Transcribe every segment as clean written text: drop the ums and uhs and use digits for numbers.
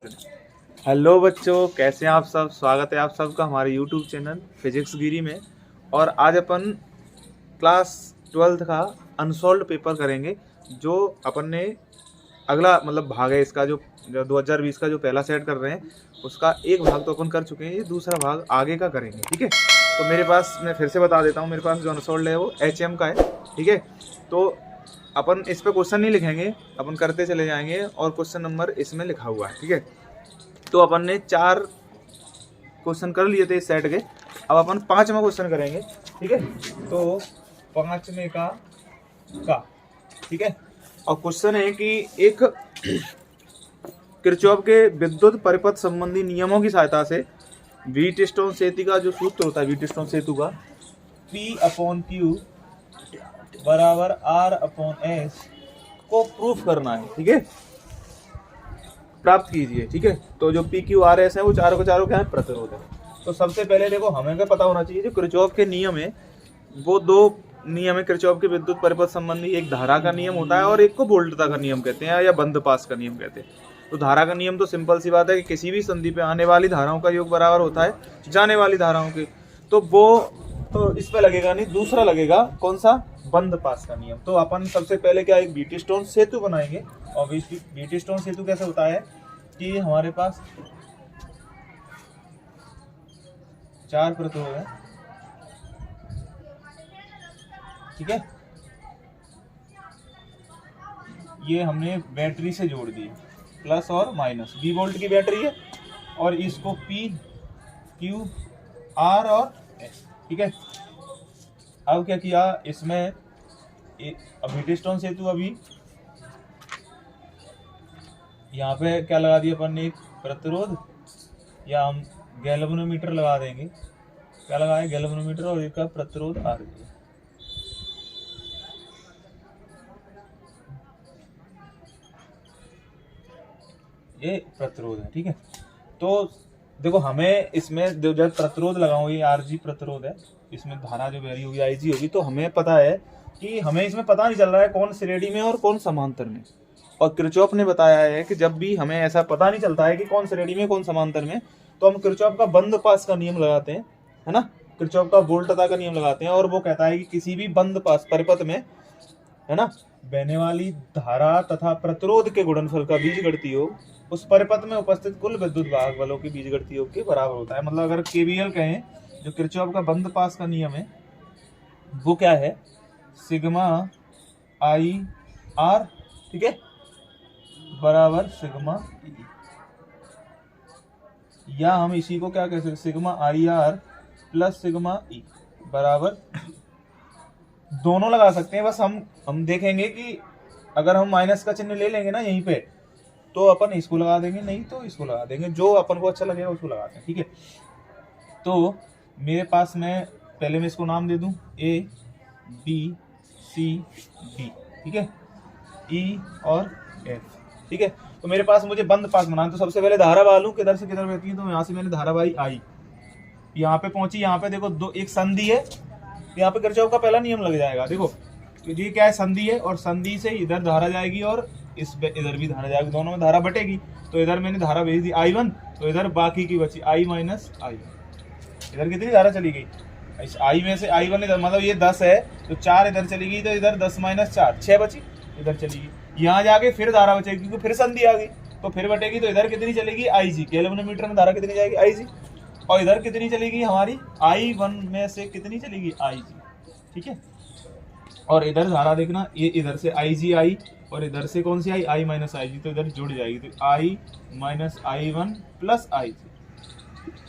Hello बच्चों, कैसे हैं आप सब। स्वागत है आप सबका हमारे यूट्यूब चैनल फिजिक्स गिरी में। और आज अपन क्लास 12th का अनसॉल्व्ड पेपर करेंगे। जो अपन ने अगला भाग है इसका, जो 2020 का जो पहला सेट कर रहे हैं उसका एक भाग तो अपन कर चुके हैं, ये दूसरा भाग आगे का करेंगे। ठीक है, तो मेरे पास, मैं फिर से बता देता हूँ, मेरे पास जो अनसॉल्व्ड है वो HM का है। ठीक है, तो अपन इस पे क्वेश्चन नहीं लिखेंगे, अपन करते चले जाएंगे और क्वेश्चन नंबर इसमें लिखा हुआ है। ठीक है, तो अपन ने 4 क्वेश्चन कर लिए थे इस सेट के। अब अपन 5वां क्वेश्चन करेंगे। ठीक है, तो 5वें का ठीक है, और क्वेश्चन है कि एक किरचॉफ के विद्युत परिपथ संबंधी नियमों की सहायता से व्हीटस्टोन सेतु का जो सूत्र होता है, व्हीटस्टोन सेतु का P/Q बराबर R/S को प्रूफ करना है। ठीक है, प्राप्त कीजिए। ठीक है, तो जो PQRS है वो चारों के चारों क्या है, प्रतिरोध है। तो सबसे पहले देखो, हमें क्या पता होना चाहिए, जो किरचॉफ के नियम है वो 2 नियम है किरचॉफ के विद्युत परिपथ संबंधी। एक धारा का नियम होता है और एक को वोल्टता का नियम कहते हैं, या बंद पास का नियम कहते हैं। तो धारा का नियम तो सिंपल सी बात है कि किसी भी संधि पे आने वाली धाराओं का योग बराबर होता है जाने वाली धाराओं के। तो वो तो इस पे लगेगा नहीं, दूसरा लगेगा कौन सा, बंद पास का नियम। तो अपन सबसे पहले क्या, एक व्हीटस्टोन सेतु बनाएंगे। और व्हीटस्टोन सेतु कैसे होता है कि हमारे पास 4 प्रतिरोध है। ठीक है, ये हमने बैटरी से जोड़ दी, प्लस और माइनस, 20 वोल्ट की बैटरी है और इसको P, Q, R और S। ठीक है, अब क्या किया इसमें, व्हीटस्टोन सेतु अभी यहाँ पे क्या लगा दिया अपन ने, एक प्रतिरोध, या हम गैल्वेनोमीटर लगा देंगे। क्या लगाए, गैल्वेनोमीटर, और एक का प्रतिरोध R दिया। ये प्रतिरोध है। ठीक है, तो देखो हमें इसमें जब प्रतिरोध लगाऊं, ये RG प्रतिरोध है, इसमें धारा जो वेरी होगी IG होगी। तो हमें पता है कि हमें इसमें पता नहीं चल रहा है कौन श्रेणी में और कौन समांतर में। और किरचॉफ ने बताया है कि जब भी हमें ऐसा पता नहीं चलता है कि कौन श्रेणी में कौन समांतर में, तो हम किरचॉफ का बंद पास का नियम लगाते हैं, है ना, किरचॉफ का वोल्टता का नियम लगाते हैं। और वो कहता है कि किसी भी बंद पास परिपथ में, है ना, बहने वाली धारा तथा प्रतिरोध के गुणनफल का बीजगणितीय योग उस परिपथ में उपस्थित कुल विद्युत वाहक बलों के बीजगणितीय योग के बराबर होता है। मतलब अगर KVL कहें, जो किरचॉफ का बंद पास का नियम है वो क्या है, सिग्मा IR, ठीक है, बराबर सिग्मा E। या हम इसी को क्या कह सकते, sigma IR plus sigma E बराबर, दोनों लगा सकते हैं। बस हम देखेंगे कि अगर हम माइनस का चिन्ह ले लेंगे ना यहीं पे, तो अपन इसको लगा देंगे, नहीं तो इसको लगा देंगे, जो अपन को अच्छा लगेगा उसको लगाते हैं। ठीक है, तो मेरे पास, मैं पहले मैं इसको नाम दे दूं A B C D, ठीक है, E और F। ठीक है, तो मेरे पास मुझे बंद पास बनाना, तो सबसे पहले धारा मालूम किधर से किधर बहती है। तो यहाँ से मैंने धारा बाई आई, यहाँ पे पहुंची, यहाँ पे देखो एक संधि है, यहाँ पे किरचॉफ का पहला नियम लग जाएगा। देखो ये क्या है, संधि है, और संधि से इधर धारा जाएगी और इधर भी धारा जाएगी, दोनों में धारा बटेगी। तो इधर मैंने धारा भेज दी I1, तो इधर बाकी की बची I माइनस I। इधर कितनी धारा चली गई, इस I में से I1 इधर, मतलब ये 10 है तो 4 इधर चली गई, तो इधर 10 माइनस 4, 6 बची, इधर चली गई। यहाँ जाके फिर धारा बचेगी क्योंकि फिर संधि आ गई, तो फिर बटेगी। तो इधर कितनी चलेगी, IG, गैल्वेनोमीटर में धारा कितनी जाएगी, IG। और इधर कितनी चलेगी हमारी, I1 में से कितनी चलेगी, IG। ठीक है, और इधर धारा देखना, ये इधर से IG आई और इधर से कौन सी आई, I माइनस IG, तो इधर जुड़ जाएगी, तो I minus I1 plus IG।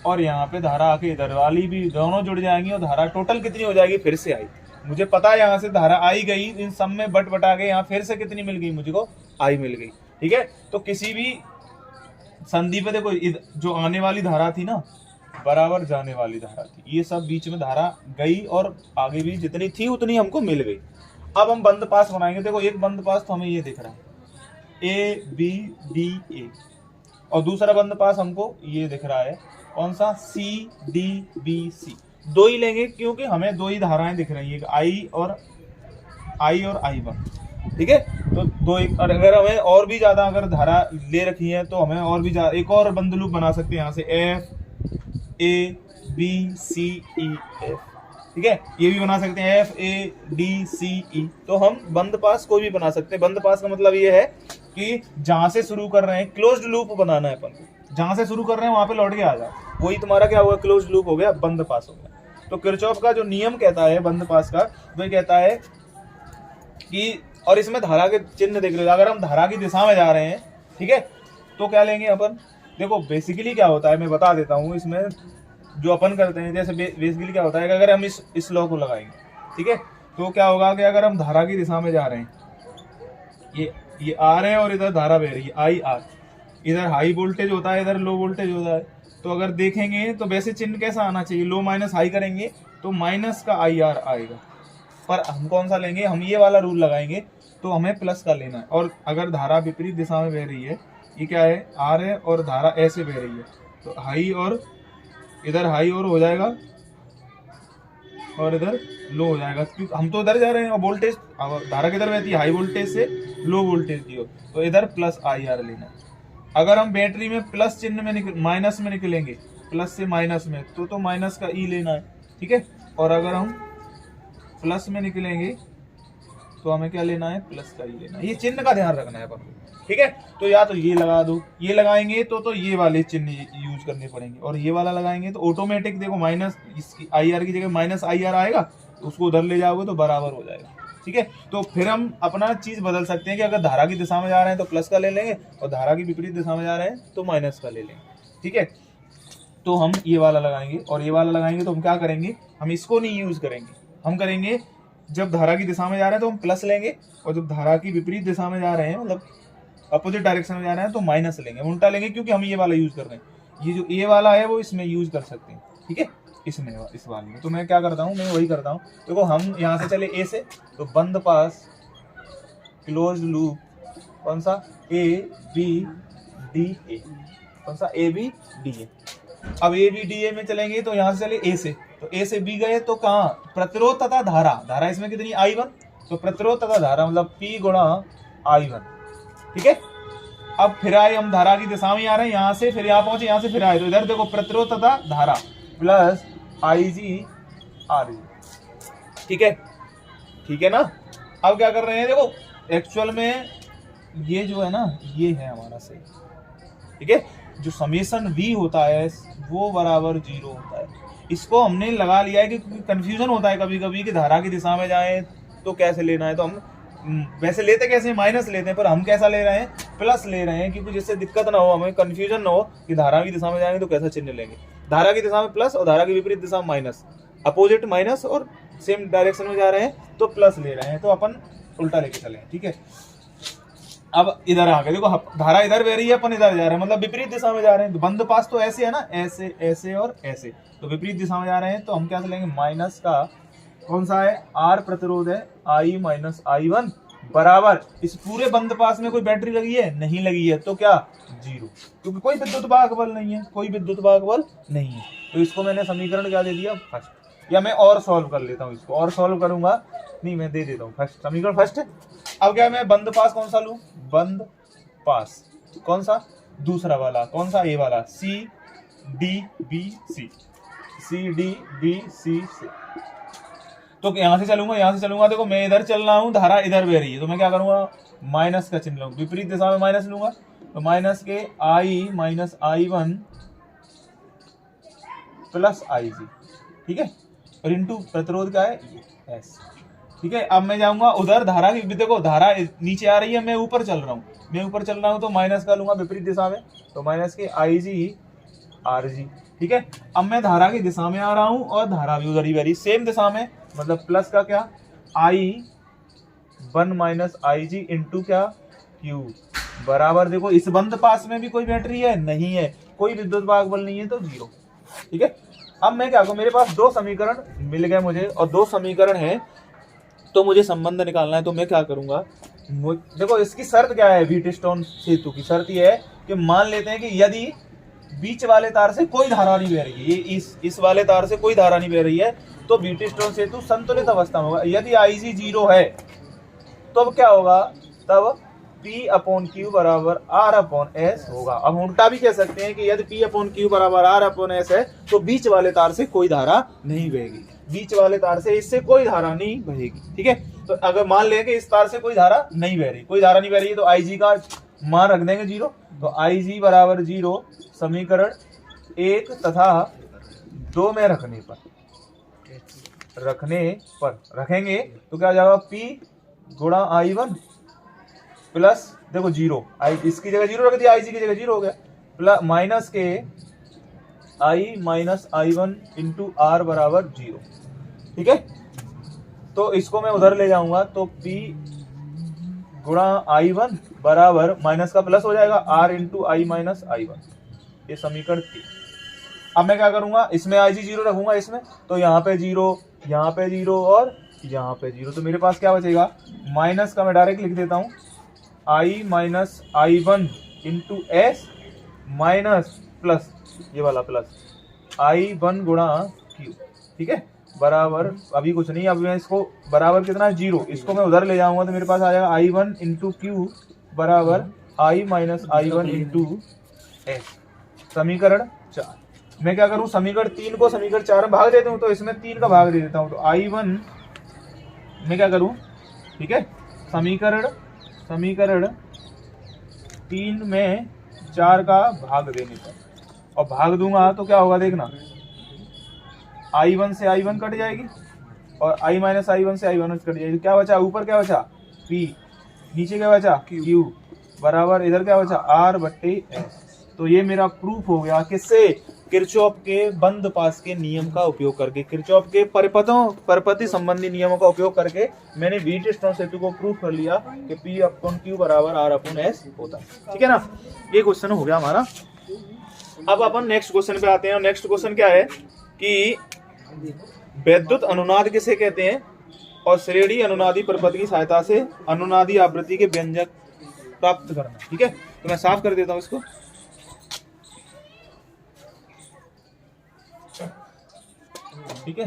और यहाँ पे धारा आके इधर वाली भी दोनों जुड़ जाएंगी, और धारा टोटल कितनी हो जाएगी, फिर से आई। मुझे पता है यहाँ से धारा आई गई, इन सब में बटा के यहाँ फिर से कितनी मिल गई, मुझको I मिल गई। ठीक है, तो किसी भी संधि पे देखो, जो आने वाली धारा थी ना बराबर जाने वाली धारा थी, ये सब बीच में धारा गई और आगे भी जितनी थी उतनी हमको मिल गई। अब हम बंद पास बनाएंगे। देखो एक बंद पास तो हमें ये दिख रहा है ABDA, और दूसरा बंद पास हमको ये दिख रहा है कौन सा, CDBC। 2 ही लेंगे क्योंकि हमें 2 ही धाराएं दिख रही है, I और I1। ठीक है। तो दो एक, और अगर हमें और भी ज्यादा अगर धारा ले रखी है तो हमें और भी ज्यादा एक और बंद लूप बना सकते हैं यहाँ से, F A B C E F, ठीक है, ये भी बना सकते हैं, एफ ए डी सी ई। तो हम बंद पास कोई भी बना सकते हैं। बंद पास का मतलब ये है कि जहां से शुरू कर रहे हैं, क्लोज्ड लूप बनाना है अपन को, जहां से शुरू कर रहे हैं वहां पे लौट के आ जाओ, वही तुम्हारा क्या हुआ, क्लोज्ड लूप हो गया, बंद पास हो गया। तो किरचॉफ का जो नियम कहता है बंद पास का, वो कहता है कि, और इसमें धारा के चिन्ह देख लो, अगर हम धारा की दिशा में जा रहे हैं, ठीक है, तो क्या लेंगे अपन, देखो बेसिकली क्या होता है मैं बता देता हूँ, इसमें जो अपन करते हैं, जैसे बेसिकली क्या होता है कि अगर हम इस लॉ को लगाएंगे, ठीक है, तो क्या होगा कि अगर हम धारा की दिशा में जा रहे हैं, ये आर है और इधर धारा बह रही है आई आर, इधर हाई वोल्टेज होता है, इधर लो वोल्टेज होता है, तो अगर देखेंगे तो वैसे चिन्ह कैसा आना चाहिए, लो माइनस हाई करेंगे तो माइनस का आई आर आएगा, पर हम कौन सा लेंगे, हम ये वाला रूल लगाएंगे तो हमें प्लस का लेना है। और अगर धारा विपरीत दिशा में बह रही है, ये क्या है, आर है और धारा ऐसे बह रही है, तो हाई और इधर हाई और हो जाएगा और इधर लो हो जाएगा, क्योंकि हम तो इधर जा रहे हैं और वोल्टेज धारा किधर बहती है, हाई वोल्टेज से लो वोल्टेज की ओर, तो इधर प्लस आई आर लेना है। अगर हम बैटरी में प्लस चिन्ह में माइनस में निकलेंगे, प्लस से माइनस में, तो माइनस का ई लेना है, ठीक है, और अगर हम प्लस में निकलेंगे तो हमें क्या लेना है, प्लस का ई लेना है। ये चिन्ह का ध्यान रखना है अपन को, ठीक है। तो या तो ये लगा दो, ये लगाएंगे तो ये वाले चिन्ह यूज करने पड़ेंगे, और ये वाला लगाएंगे तो ऑटोमेटिक देखो माइनस इसकी आई आर की जगह माइनस आई आर आएगा, तो उसको उधर ले जाओगे तो बराबर हो जाएगा, ठीक है। तो फिर हम अपना चीज बदल सकते हैं कि अगर धारा की दिशा में जा रहे हैं तो प्लस का ले लेंगे, और धारा की विपरीत दिशा में जा रहे हैं तो माइनस का ले लेंगे, ठीक है। तो हम ये वाला लगाएंगे और ये वाला लगाएंगे, तो हम क्या करेंगे, हम इसको नहीं यूज करेंगे, हम करेंगे जब धारा की दिशा में जा रहे हैं तो हम प्लस लेंगे, और जब धारा की विपरीत दिशा में जा रहे हैं, मतलब अपोजिट डायरेक्शन में जा रहे हैं, तो माइनस लेंगे, उल्टा लेंगे, क्योंकि हम ये वाला यूज कर रहे हैं। ये जो ए वाला है वो इसमें यूज कर सकते हैं, ठीक है, इसमें इस वाले में। तो मैं क्या करता हूँ, मैं वही करता हूँ। देखो हम यहाँ से चले ए से, तो बंद पास क्लोज लूप कौन सा, ए बी डी ए, कौन सा, ए बी डी ए। अब ए बी डी ए में चलेंगे तो यहाँ से चले ए से, तो ए से बी गए तो कहाँ, प्रतिरोध तथा धारा, धारा इसमें कितनी I1, तो प्रतिरोध तथा धारा मतलब P गुणा I1, ठीक है। अब फिर आए हम धारा की दिशा में आ रहे हैं, यहाँ से फिर यहाँ पहुंचे, यहाँ से फिर आए, तो इधर देखो प्रतिरोध तथा धारा प्लस IG RG, ठीक है, ठीक है ना। अब क्या कर रहे हैं, देखो एक्चुअल में ये जो है ना, ये है हमारा सही, ठीक है। जो समेशन V होता है वो बराबर 0 होता है। इसको हमने लगा लिया है क्योंकि कंफ्यूजन होता है कभी कभी कि धारा की दिशा में जाएं तो कैसे लेना है, तो हम वैसे लेते कैसे, माइनस लेते हैं, पर हम कैसा ले रहे हैं, प्लस ले रहे हैं, क्योंकि जिससे दिक्कत ना हो, हमें कंफ्यूजन ना हो कि धारा की दिशा में जाएंगे तो कैसा चिन्ह लेंगे। धारा की दिशा में प्लस और धारा की विपरीत दिशा में माइनस, अपोजिट माइनस और सेम डायरेक्शन में जा रहे हैं तो प्लस ले रहे हैं, तो अपन उल्टा लेके चले, ठीक है। अब इधर आ गए, देखो धारा इधर बह रही है, अपन इधर जा रहे हैं, मतलब विपरीत दिशा में जा रहे हैं। तो बंद पास तो ऐसे है ना, ऐसे ऐसे और ऐसे, तो विपरीत दिशा में जा रहे हैं, तो हम क्या लेंगे, माइनस का कौन सा है, आर प्रतिरोध है, आई माइनस I1 बराबर, इस पूरे बंद पास में कोई बैटरी लगी है, नहीं लगी है, तो क्या 0, क्योंकि कोई विद्युत वाहक बल नहीं है, कोई विद्युत वाहक बल नहीं है। तो इसको मैंने समीकरण क्या दे दिया, फर्स्ट, या मैं और सॉल्व कर लेता हूँ, इसको और सॉल्व करूंगा, नहीं मैं दे देता हूँ फर्स्ट, समीकरण फर्स्ट है। अब क्या मैं बंद पास कौन सा लूं, बंद पास कौन सा, दूसरा वाला कौन सा, ए वाला, C D B C, C D B C से। तो यहाँ से चलूंगा, देखो मैं इधर चल रहा हूँ, धारा इधर बह रही है, तो मैं क्या करूंगा, माइनस का चिन्ह लूंगा, विपरीत दिशा में माइनस लूंगा, तो माइनस के I minus I1 plus IG, ठीक है, और इंटू प्रतिरोध का है S, ठीक है। अब मैं जाऊंगा उधर, धारा की देखो धारा नीचे आ रही है, मैं ऊपर चल रहा हूँ, तो माइनस का लूंगा विपरीत दिशा में, तो माइनस के IG RG, ठीक है। अब मैं धारा की दिशा में आ रहा हूँ और धारा भी उधर ही बह सेम दिशा में, मतलब प्लस का क्या, I1 माइनस IG इंटू क्या, Q बराबर, देखो इस बंद पास में भी कोई बैटरी है, नहीं है, कोई विद्युत वाहक बल नहीं है, तो 0, ठीक है। अब मैं क्या करूँ, मेरे पास दो समीकरण मिल गए मुझे, और दो समीकरण है, तो मुझे संबंध निकालना है। तो मैं क्या करूंगा, देखो इसकी शर्त क्या है, व्हीटस्टोन सेतु की शर्त यह है कि मान लेते हैं कि यदि बीच वाले तार से कोई धारा नहीं बह रही है, ये इस वाले तार से कोई धारा नहीं बह रही है, तो व्हीटस्टोन सेतु संतुलित अवस्था में होगा। यदि IG 0 है, तो अब क्या होगा, तब P अपॉन क्यू बराबर R अपॉन एस होगा। अब हम उल्टा भी कह सकते हैं कि यदि P अपॉन क्यू बराबर R अपॉन एस है तो बीच वाले तार से कोई धारा नहीं बहेगी, बीच वाले तार से इससे कोई धारा नहीं बहेगी। ठीक है, तो अगर मान लें कि इस तार से कोई धारा नहीं बह रही, कोई धारा नहीं बह रही है, तो IG का मान रख देंगे 0। तो IG बराबर 0 समीकरण 1 तथा 2 में रखने पर रखेंगे तो क्या हो जाएगा, P गुणा I1 प्लस देखो 0, इसकी जगह 0 रख दिया, IG की जगह 0 हो गया, प्लस माइनस के I minus I1 into R बराबर 0। ठीक है, तो इसको मैं उधर ले जाऊंगा तो P गुणा I1 बराबर माइनस का प्लस हो जाएगा R into I minus I1, ये समीकरण 3। अब मैं क्या करूंगा, इसमें IG 0 रखूंगा इसमें, तो यहाँ पे 0, यहाँ पे 0 और यहाँ पे 0, तो मेरे पास क्या बचेगा, माइनस का मैं डायरेक्ट लिख देता हूँ I minus I1 into S minus plus ये वाला प्लस I1 गुणा Q। ठीक है, बराबर अभी कुछ नहीं, अभी मैं इसको बराबर कितना है 0, इसको मैं उधर ले जाऊंगा तो मेरे पास आ जाएगा I1 इंटू क्यू बराबर I minus I1 into S, समीकरण 4। मैं क्या करूं, समीकरण 3 को समीकरण 4 में भाग देता हूं, तो इसमें 3 का भाग दे देता हूं, तो I1 मैं क्या करूं, ठीक है, समीकरण 3 में 4 का भाग देने पर, और भाग दूंगा तो क्या होगा देखना, I1 से I1 कट जाएगी और I माइनस I1 से I1 कट जाएगी, क्या बचा ऊपर, क्या बचा P, नीचे क्या बचा Q बराबर इधर क्या बचा R बट्टे S। तो ये मेरा प्रूफ हो गया किससे, किरचॉफ के बंद पास के नियम का उपयोग करके, किरचॉफ के परपति संबंधी नियमों का उपयोग करके मैंने व्हीटस्टोन सेतु को प्रूफ कर लिया कि P अपॉन Q बराबर R अपॉन S होता है। ठीक है ना, ये क्वेश्चन हो गया हमारा। अब अपन नेक्स्ट क्वेश्चन पे आते हैं, और नेक्स्ट क्वेश्चन क्या है कि वैद्युत अनुनाद किसे कहते हैं, और श्रेणी अनुनादी परपति की सहायता से अनुनादी आवृत्ति के व्यंजक प्राप्त करना। ठीक है, तो मैं साफ कर देता हूं इसको। ठीक है,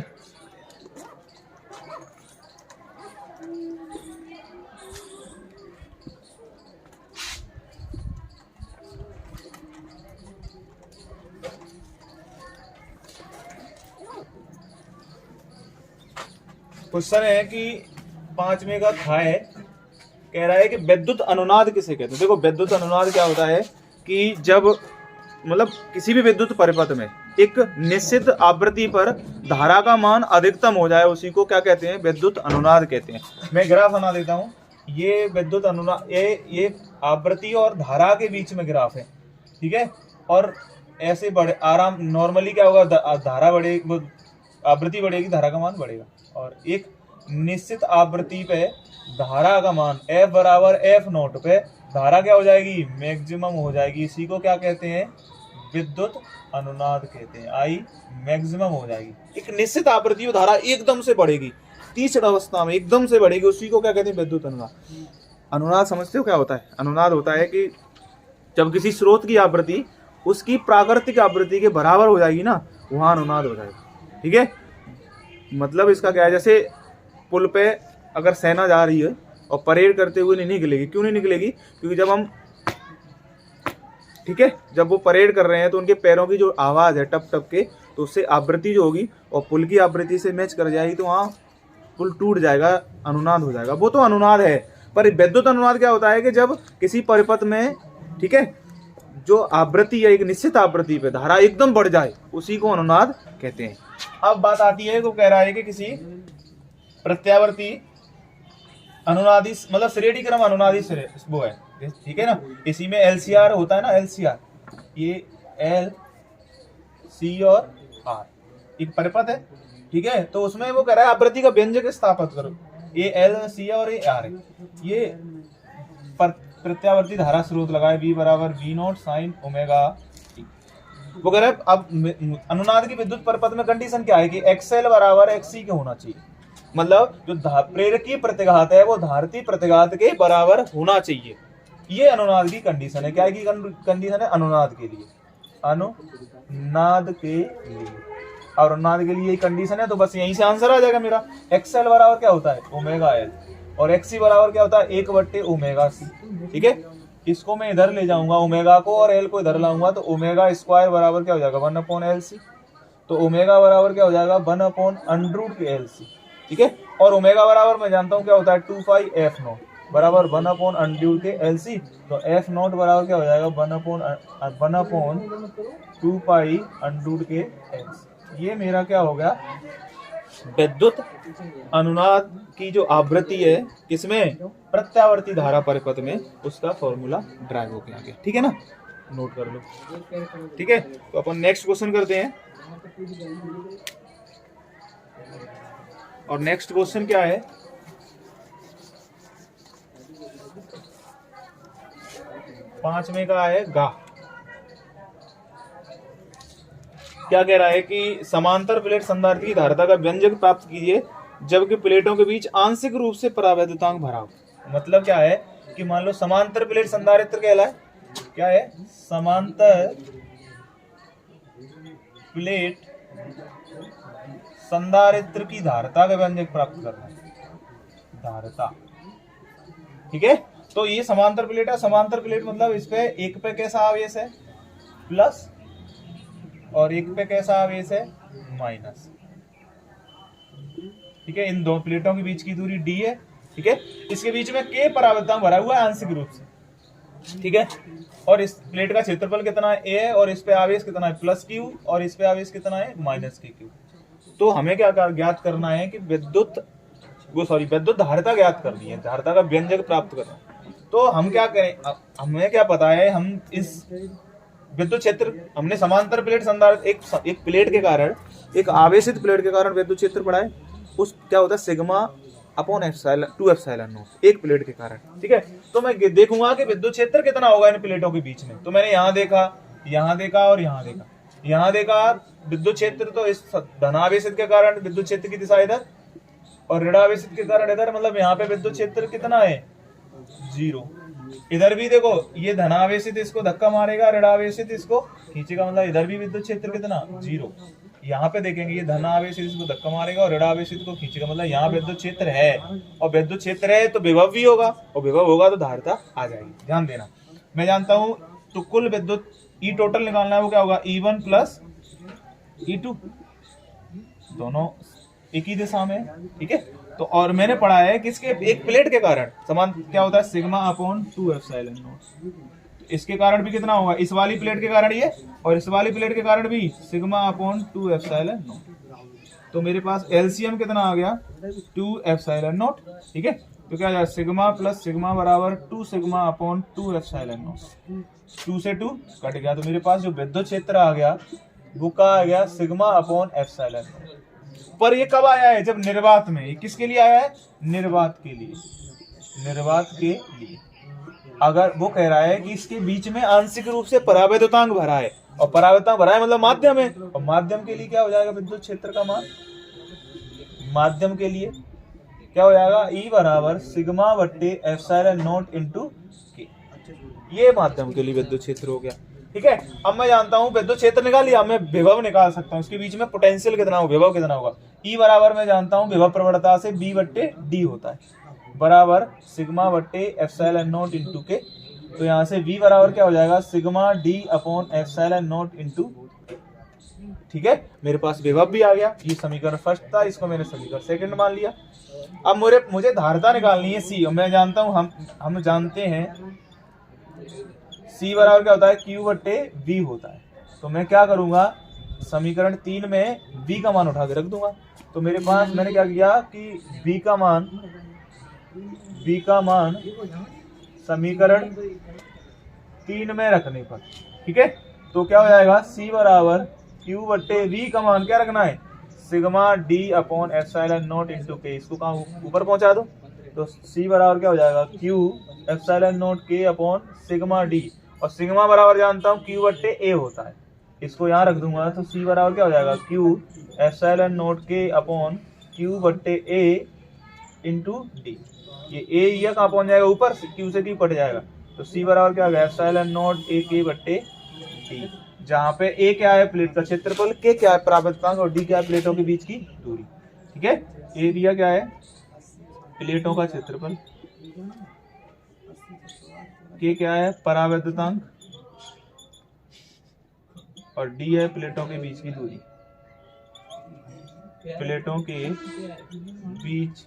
क्वेश्चन है कि 5वें का था है, कह रहा है कि विद्युत अनुनाद किसे कहते हैं। देखो विद्युत अनुनाद क्या होता है कि जब मतलब किसी भी विद्युत परिपथ में एक निश्चित आवृत्ति पर धारा का मान अधिकतम हो जाए, उसी को क्या कहते हैं, विद्युत अनुनाद कहते हैं। मैं ग्राफ बना देता हूँ, ये विद्युत अनुनाद, ये आवृत्ति और धारा के बीच में ग्राफ है। ठीक है, और ऐसे बढ़े आराम नॉर्मली क्या होगा, धारा बढ़ेगी, आवृत्ति बढ़ेगी, धारा का मान बढ़ेगा, और एक निश्चित आवृत्ति पे धारा का मान F बराबर F0 पे धारा क्या हो जाएगी, मैक्सिमम हो जाएगी। इसी को क्या कहते हैं, विद्युत अनुनाद कहते हैं। I मैक्सिमम हो जाएगी, एक निश्चित आवृत्ति में धारा एकदम से बढ़ेगी, तीक्ष्ण अवस्था में एकदम से बढ़ेगी, उसी को क्या कहते हैं, विद्युत अनुनाद। अनुनाद समझते हो क्या होता है, अनुनाद होता है कि जब किसी स्रोत की आवृत्ति उसकी प्राकृतिक आवृत्ति के बराबर हो जाएगी ना, वहां अनुनाद हो जाएगा। ठीक है, मतलब इसका क्या है, जैसे पुल पे अगर सेना जा रही है और परेड करते हुए नहीं निकलेगी, क्यों नहीं निकलेगी, क्योंकि जब हम, ठीक है, जब वो परेड कर रहे हैं तो उनके पैरों की जो आवाज़ है टप टप के, तो उससे आवृत्ति जो होगी और पुल की आवृत्ति से मैच कर जाएगी, तो वहाँ पुल टूट जाएगा, अनुनाद हो जाएगा, वो तो अनुनाद है। पर विद्युत अनुनाद क्या होता है कि जब किसी परिपथ में, ठीक है, जो आवृत्ति है एक निश्चित आवृत्ति पे धारा एकदम बढ़ जाए, उसी को अनुनाद कहते हैं। अब बात आती है, वो कह रहा है कि किसी प्रत्यावर्ती अनुनादी मतलब श्रेणी क्रम अनुनादी वो है, ठीक है ना, इसी में LCR होता है ना, LCR, ये L C और R एक परिपथ है। ठीक है, तो उसमें वो कह रहा है आवृत्ति का व्यंजक स्थापित करो, ये L C और ये R है, ये प्रत्यावर्ती धारा स्रोत लगाए V बराबर V0 साइन ओमेगा t। वो कह रहा है अब अनुनाद की विद्युत परिपथ में कंडीशन क्या है कि XL बराबर XC के होना चाहिए, मतलब जो प्रेरकीय प्रतिघात है वो धारती प्रतिघात के बराबर होना चाहिए। ये अनुनाद की कंडीशन है। क्या की कंडीशन है, अनुनाद के लिए, अनुनाद के लिए, और अनुनाद के लिए यही कंडीशन है। तो बस यहीं से आंसर आ जाएगा मेरा। XL बराबर क्या होता है, ओमेगा L। और एक्स सी बराबर क्या होता है 1/ओमेगा सी। ठीक है, इसको मैं इधर ले जाऊंगा ओमेगा को और एल को इधर लाऊंगा तो ओमेगा स्क्वायर बराबर क्या हो जाएगा 1/LC। तो ओमेगा बराबर क्या हो जाएगा 1/√LC। ठीक है, और ओमेगा बराबर मैं जानता हूँ क्या होता है 2 पाई एफ नॉट बराबर 1/√LC। तो एफ नॉट बराबर क्या हो जाएगा 1/2 पाई √LC। ये मेरा क्या हो गया विद्युत अनुनाद की जो आवृत्ति है किसमें प्रत्यावर्ती धारा परिपथ में, उसका फॉर्मूला ड्राइव हो गया। ठीक है ना, नोट कर लो। ठीक है, तो अपन नेक्स्ट क्वेश्चन करते हैं। और नेक्स्ट क्वेश्चन क्या है, पांचवें का है गा। क्या कह रहा है कि समांतर प्लेट संधारित्र की धारिता का व्यंजक प्राप्त कीजिए जबकि प्लेटों के बीच आंशिक रूप से परावैद्युतांक भरा हो। मतलब क्या है कि मान लो समांतर प्लेट संधारित्र कहलाए, क्या है समांतर प्लेट संधारित्र की धारिता का व्यंजक प्राप्त करना है, धारिता। ठीक है, तो ये समांतर प्लेट है। समांतर प्लेट मतलब इस पे एक पे कैसा आवेश है प्लस और एक पे कैसा आवेश है माइनस। ठीक है, इन दो प्लेटों के बीच की दूरी d है। ठीक है, इसके बीच में k परावैद्युतांक भरा हुआ है आंशिक रूप से। ठीक है, और इस प्लेट का क्षेत्रफल कितना है a है और इस पे आवेश कितना है प्लस q और इस पे आवेश कितना है माइनस q। तो हमें क्या ज्ञात करना है कि विद्युत धारिता ज्ञात करनी है, धारिता का व्यंजक प्राप्त करना है। तो हम क्या करें, हमें क्या पता है, हम इस विद्युत क्षेत्र हमने समांतर प्लेट संधारित्र एक प्लेट के कारण, एक आवेशित प्लेट के कारण विद्युत क्षेत्र पढ़ा है, उस क्या होता है sigma upon epsilon 2 epsilon not एक प्लेट के कारण। ठीक है, तो मैं देखूंगा कि विद्युत क्षेत्र कितना होगा इन प्लेटों के बीच में। तो मैंने यहाँ देखा और यहाँ देखा विद्युत क्षेत्र, तो इस धनावेशित के कारण विद्युत क्षेत्र की दिशा इधर और ऋणावेशित के कारण इधर, मतलब यहाँ पे विद्युत क्षेत्र कितना है 0। इधर भी देखो ये धनावेशित इसको धक्का मारेगा, ऋणावेशित इसको खींचेगा, मतलब इधर भी विद्युत क्षेत्र कितना 0। यहाँ पे देखेंगे ये धनावेशित इसको धक्का मारेगा और ऋणावेशित को खींचेगा, मतलब यहाँ विद्युत क्षेत्र है और विद्युत क्षेत्र है तो विभव भी होगा और विभव होगा तो धारिता आ जाएगी। ध्यान देना, मैं जानता हूँ तो कुल विद्युत ई टोटल निकालना है, वो क्या होगा E1 प्लस E2, दोनों एक ही दिशा में। ठीक है, तो और मैंने पढ़ा है कि इसके एक प्लेट के कारण समान क्या होता है सिग्मा अपॉन 2 एप्सिलॉन नॉट। इसके कारण भी कितना होगा, इस वाली प्लेट के कारण ये और इस वाली प्लेट के कारण भी सिग्मा अपॉन 2 एप्सिलॉन नॉट। तो मेरे पास एलसीएम कितना आ गया 2 एप्सिलॉन नॉट। ठीक है, तो क्या आ जाएगा सिग्मा प्लस सिग्मा बराबर 2 सिग्मा अपॉन 2 एप्सिलॉन नॉट। 2 से 2 कट गया, तो मेरे पास जो विद्युत क्षेत्र आ गया वो क्या आ गया सिग्मा अपॉन एप्सिलॉन नॉट। पर ये कब आया है, जब निर्वात में। ये किसके लिए आया है, निर्वात के लिए, निर्वात के लिए। अगर वो कह रहा है कि इसके बीच में आंशिक रूप से परावैद्युतांक भरा है, और परावैद्युतांक भरा है मतलब माध्यम है, और माध्यम के लिए क्या हो जाएगा विद्युत क्षेत्र का मान, माध्यम के लिए क्या हो जाएगा E बराबर सिग्मा बट्टे एप्सिलॉन नॉट इंटू के। ये माध्यम के लिए विद्युत क्षेत्र हो गया। ठीक है, अब मैं जानता हूं विद्युत क्षेत्र निकाल लिया, मैं विभव निकाल सकता हूं, इसके बीच में पोटेंशियल कितना होगा, विभव कितना होगा। E बराबर मैं जानता हूं विभव प्रवणता से B बट्टे D होता है बराबर सिग्मा बट्टे एप्सिलॉन नॉट इंटू के। तो यहाँ से V बराबर क्या हो जाएगा sigma D upon epsilon not into. ठीक है, मेरे पास विभव भी आ गया। ये समीकरण फर्स्ट था, इसको मैंने समीकरण सेकंड मान लिया। अब मुझे धारिता निकालनी है C, और मैं जानता हूं हम जानते हैं C बराबर क्या होता है Q बट्टे V होता है। तो मैं क्या करूंगा समीकरण 3 में V का मान उठा के रख दूंगा। तो मेरे पास मैंने क्या किया कि V का मान समीकरण 3 में रखने पर, ठीक है, तो क्या हो जाएगा C बराबर Q बट्टे V का मान क्या रखना है sigma D upon epsilon not into के। इसको कहाँ ऊपर पहुंचा दो, तो C बराबर क्या हो जाएगा Q epsilon not K upon sigma D, और सिग्मा बराबर जानता हूँ Q बट्टे A होता है, इसको यहाँ रख दूंगा। तो C बराबर क्या हो जाएगा Q epsilon not K upon Q बट्टे A इंटू D। ये A कहाँ पहुंच जाएगा ऊपर, Q से Q कट जाएगा। तो C बराबर क्या हो गया एप्सिलॉन नॉट A K बट्टे D, जहाँ पे A क्या है प्लेट का क्षेत्रफल, K क्या है परावैद्युतांक और D क्या है प्लेटों के बीच की दूरी। ठीक है, एरिया क्या है प्लेटों का क्षेत्रफल, के क्या है परावैद्युतांक, और डी है प्लेटों के बीच की दूरी, प्लेटों के बीच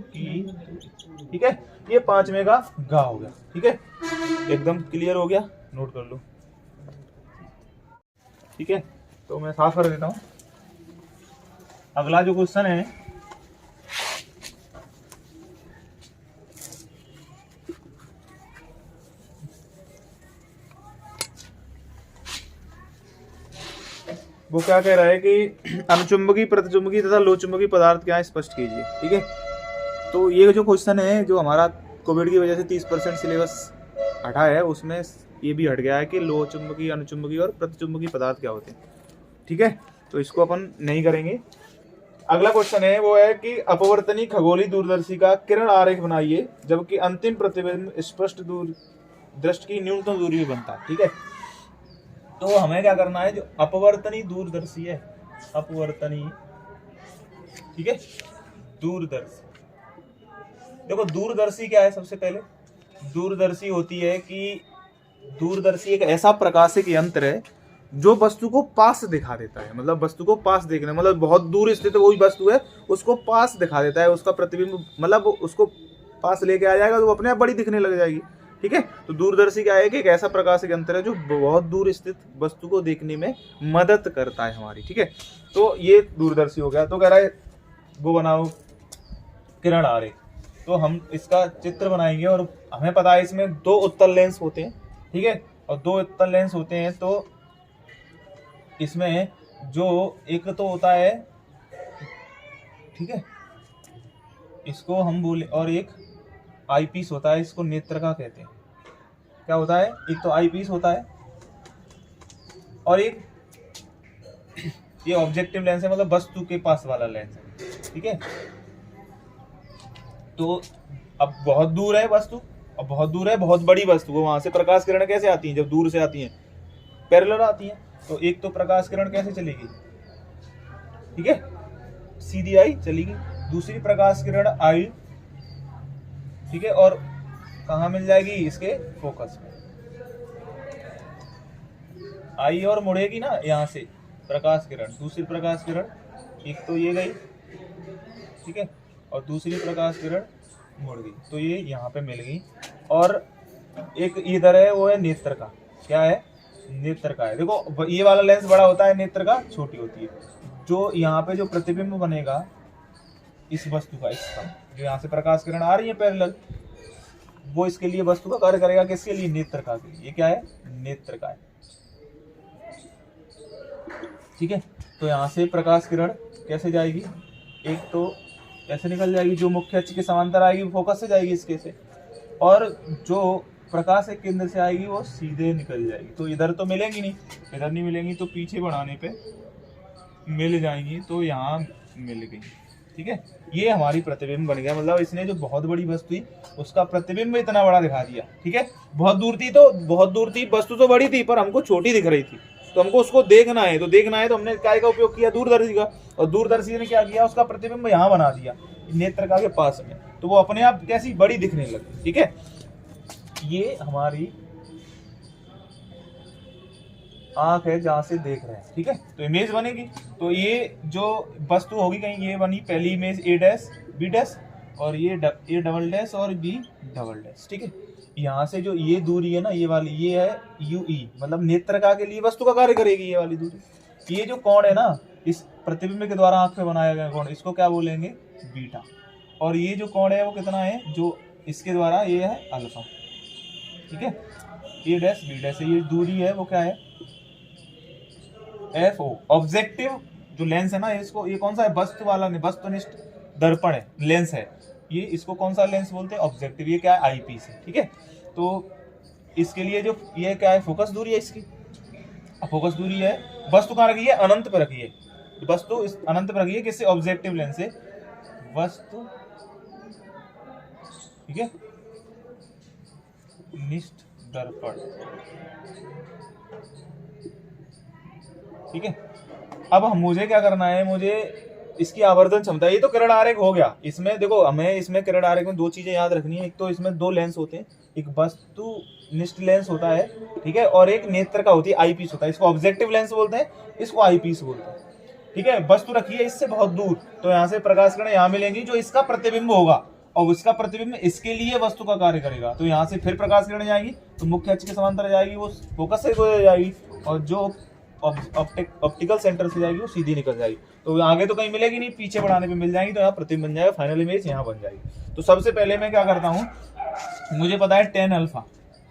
की दूरी। ठीक है, ये 5वें का घा हो गया। ठीक है, एकदम क्लियर हो गया, नोट कर लो। ठीक है, तो मैं साफ कर देता हूं। अगला जो क्वेश्चन है, वो क्या कह रहा है कि अनुचुंबकीय, प्रतिचुंबकीय तथा लोहचुंबकीय पदार्थ क्या है स्पष्ट कीजिए। ठीक है, तो ये जो क्वेश्चन है जो हमारा कोविड की वजह से 30% सिलेबस हटा है, उसमें ये भी हट गया है कि लोहचुंबकीय, अनुचुंबकीय और प्रतिचुंबकीय पदार्थ क्या होते हैं। ठीक है, तो इसको अपन नहीं करेंगे। अगला क्वेश्चन है वो है कि अपवर्तनी खगोलीय दूरदर्शी का किरण आरेख बनाइए जबकि अंतिम प्रतिबिंब स्पष्ट दृष्टि की न्यूनतम दूरी में बनता है। ठीक है, तो हमें क्या करना है, जो अपवर्तनी दूरदर्शी है, अपवर्तनी, ठीक है, दूरदर्शी। देखो दूरदर्शी क्या है, सबसे पहले दूरदर्शी होती है कि दूरदर्शी एक ऐसा प्रकाशिक यंत्र है जो वस्तु को पास दिखा देता है, मतलब वस्तु को पास देखने, मतलब बहुत दूर स्थित कोई वस्तु है उसको पास दिखा देता है, उसका प्रतिबिंब मतलब उसको पास लेके आ जाएगा तो वो अपने आप बड़ी दिखने लग जाएगी। ठीक है, तो दूरदर्शी क्या है कि एक ऐसा प्रकाशिक यंत्र है जो बहुत दूर स्थित वस्तु को देखने में मदद करता है हमारी। ठीक है, तो ये दूरदर्शी हो गया। तो कह रहा है वो बनाओ किरण आरेख, तो हम इसका चित्र बनाएंगे और हमें पता है इसमें 2 उत्तल लेंस होते हैं। ठीक है, और 2 उत्तल लेंस होते हैं, तो इसमें जो एक तो होता है, ठीक है, इसको हम बोले, और एक आई पीस होता है, इसको नेत्रका कहते हैं। क्या होता है, एक तो आई पीस होता है और एक ये ऑब्जेक्टिव लेंस है, मतलब वस्तु के पास वाला लेंस है। ठीक है, तो अब बहुत दूर है वस्तु, अब बहुत दूर है, बहुत बड़ी वस्तु, वहां से प्रकाश किरण कैसे आती है, जब दूर से आती है पैरेलल आती है। तो एक तो प्रकाश किरण कैसे चलेगी, ठीक है, सीधी आई चलेगी, दूसरी प्रकाश किरण आई, ठीक है, और कहाँ मिल जाएगी, इसके फोकस में आई और मुड़ेगी ना यहाँ से प्रकाश किरण, दूसरी प्रकाश किरण, एक तो ये गई, ठीक है, और दूसरी प्रकाश किरण मुड़ गई, तो ये यहाँ पे मिल गई। और एक इधर है, वो है नेत्र का, क्या है, नेत्र का है। देखो ये वाला लेंस बड़ा होता है, नेत्र का छोटी होती है। जो यहाँ पे जो प्रतिबिंब बनेगा इस वस्तु का, इसका जो यहाँ से प्रकाश किरण आ रही है पैरेलल, वो इसके लिए वस्तु का कार्य करेगा, किसके लिए, नेत्र का के लिए। ये क्या है, नेत्र का है। ठीक है, तो यहाँ से प्रकाश किरण कैसे जाएगी, एक तो ऐसे निकल जाएगी, जो मुख्य अक्ष के समांतर आएगी वो फोकस से जाएगी इसके से, और जो प्रकाश एक केंद्र से आएगी वो सीधे निकल जाएगी। तो इधर तो मिलेंगी नहीं, इधर नहीं मिलेंगी, तो पीछे बढ़ाने पे मिल जाएंगी, तो यहाँ मिल गई। ठीक है, ये हमारी प्रतिबिंब बन गया, मतलब इसने जो बहुत बड़ी वस्तु थी उसका प्रतिबिंब इतना बड़ा दिखा दिया। ठीक है, बहुत दूर थी, तो बहुत दूर थी वस्तु, तो बड़ी थी पर हमको छोटी दिख रही थी, तो हमको उसको देखना है, तो हमने काय का उपयोग किया, दूरदर्शी का। और दूरदर्शी ने क्या किया, उसका प्रतिबिंब यहाँ बना दिया नेत्रका के पास में, तो वो अपने आप कैसी बड़ी दिखने लगी। ठीक है, ये हमारी आंख है जहां से देख रहे हैं। ठीक है, तो इमेज बनेगी, तो ये जो वस्तु होगी कहीं ये बनी पहली image A dash B dash, और ये ए डबल डैश और बी डबल डैश। ठीक है, यहाँ से जो ये दूरी है ना, ये वाली, ये है यू ई, मतलब नेत्रका के लिए वस्तु का कार्य करेगी ये वाली दूरी। ये जो कोण है ना, इस प्रतिबिंब के द्वारा आंख पे बनाया गया कोण, इसको क्या बोलेंगे, बीटा। और ये जो कोण है वो कितना है, जो इसके द्वारा, ये है अल्फा। ठीक है, ए डैश बी डैश, ये दूरी है वो क्या है, एफ ओ। ऑब्जेक्टिव जो लेंस है ना, इसको, ये कौन सा है, वस्तु वाला नहीं, वस्तुनिष्ठ दर्पण है, लेंस है ये, इसको कौन सा लेंस बोलते हैं, ऑब्जेक्टिव। ये क्या है, आई पीस है। ठीक है, तो इसके लिए जो ये क्या है, फोकस दूरी है इसकी, फोकस दूरी है, वस्तु कहाँ रखी है, अनंत पर रखी है, वस्तु इस अनंत पर रखी है, किससे, ऑब्जेक्टिव लेंस से, वस्तु, ठीक है, निष्ठ दर्पण। ठीक है, अब मुझे क्या करना है, मुझे इसकी आवर्धन क्षमता, ये तो किरण आरेख हो गया। इसमें देखो हमें इसमें किरण आरेख में दो चीजें याद रखनी है। एक तो इसमें दो लेंस होते हैं, एक वस्तुनिष्ठ लेंस होता है, ठीक है, और एक नेत्र का होती है, आई पीस होता है। इसको ऑब्जेक्टिव लेंस बोलते हैं, इसको आई पीस बोलते हैं, ठीक है। वस्तु रखी है इससे बहुत दूर, तो यहाँ से प्रकाश किरण यहाँ मिलेंगी जो इसका प्रतिबिंब होगा, और इसका प्रतिबिंब इसके लिए वस्तु का कार्य करेगा। तो यहाँ से फिर प्रकाश किरण जाएगी तो मुख्य अक्ष के समांतर जाएगी, वो फोकस से गुजर जाएगी, और जो ऑप्टिकल सेंटर से जाएगी वो सीधी निकल जाएगी। तो आगे तो कहीं मिलेगी नहीं, पीछे बढ़ाने पे मिल जाएगी, तो यहाँ प्रतिबिंब बन जाएगा, फाइनल इमेज यहाँ बन जाएगी। तो सबसे पहले मैं क्या करता हूँ, मुझे पता है tan अल्फा,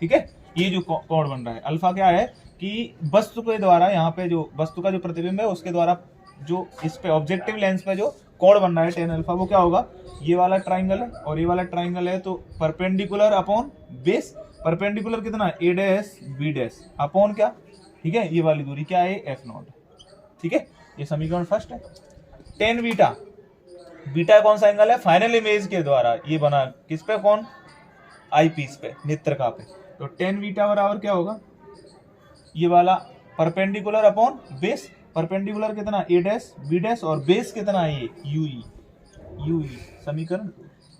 ठीक है, ये जो कोण बन रहा है अल्फा क्या है कि वस्तु के द्वारा यहाँ पे जो वस्तु का जो प्रतिबिंब है उसके द्वारा जो इस पे ऑब्जेक्टिव लेंस पे जो कोण बन रहा है tan अल्फा, वो क्या होगा, ये वाला ट्राइंगल है और ये वाला ट्राइंगल है, तो परपेंडिकुलर अपॉन बेस, परपेंडिकुलर कितना a dash b dash upon क्या, ठीक है, ये वाली दूरी क्या है f0, ठीक है, ये समीकरण फर्स्ट है। tan बीटा, बीटा कौन सा एंगल है, फाइनल इमेज के द्वारा ये बना, किस पे, कौन, आई पीस पे, नेत्रका पे। तो tan बीटा बराबर क्या होगा, ये वाला परपेंडिकुलर अपॉन बेस, परपेंडिकुलर कितना a डैश b डैश और बेस कितना है ये ue समीकरण।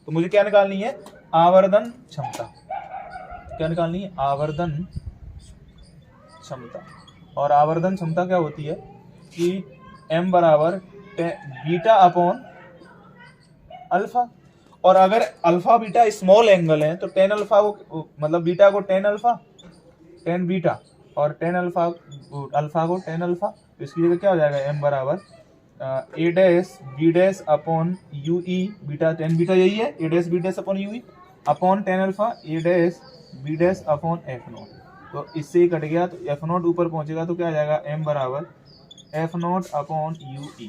तो मुझे क्या निकालनी है, आवर्धन क्षमता, क्या निकालनी है, आवर्धन क्षमता। और आवर्धन क्षमता क्या होती है कि m बराबर बीटा अपॉन अल्फा, और अगर अल्फा बीटा स्मॉल एंगल है तो tan अल्फा को, मतलब बीटा को tan अल्फा, tan बीटा, और tan अल्फा को tan अल्फा, तो इसकी जगह क्या हो जाएगा, m बराबर a dash b dash upon ue, beta tan beta यही है, a dash b dash upon ue upon tan alpha a dash b dash upon f0। तो इससे ही कट गया, तो f0 ऊपर पहुंचेगा तो क्या आ जाएगा, m बराबर f0 अपॉन ue,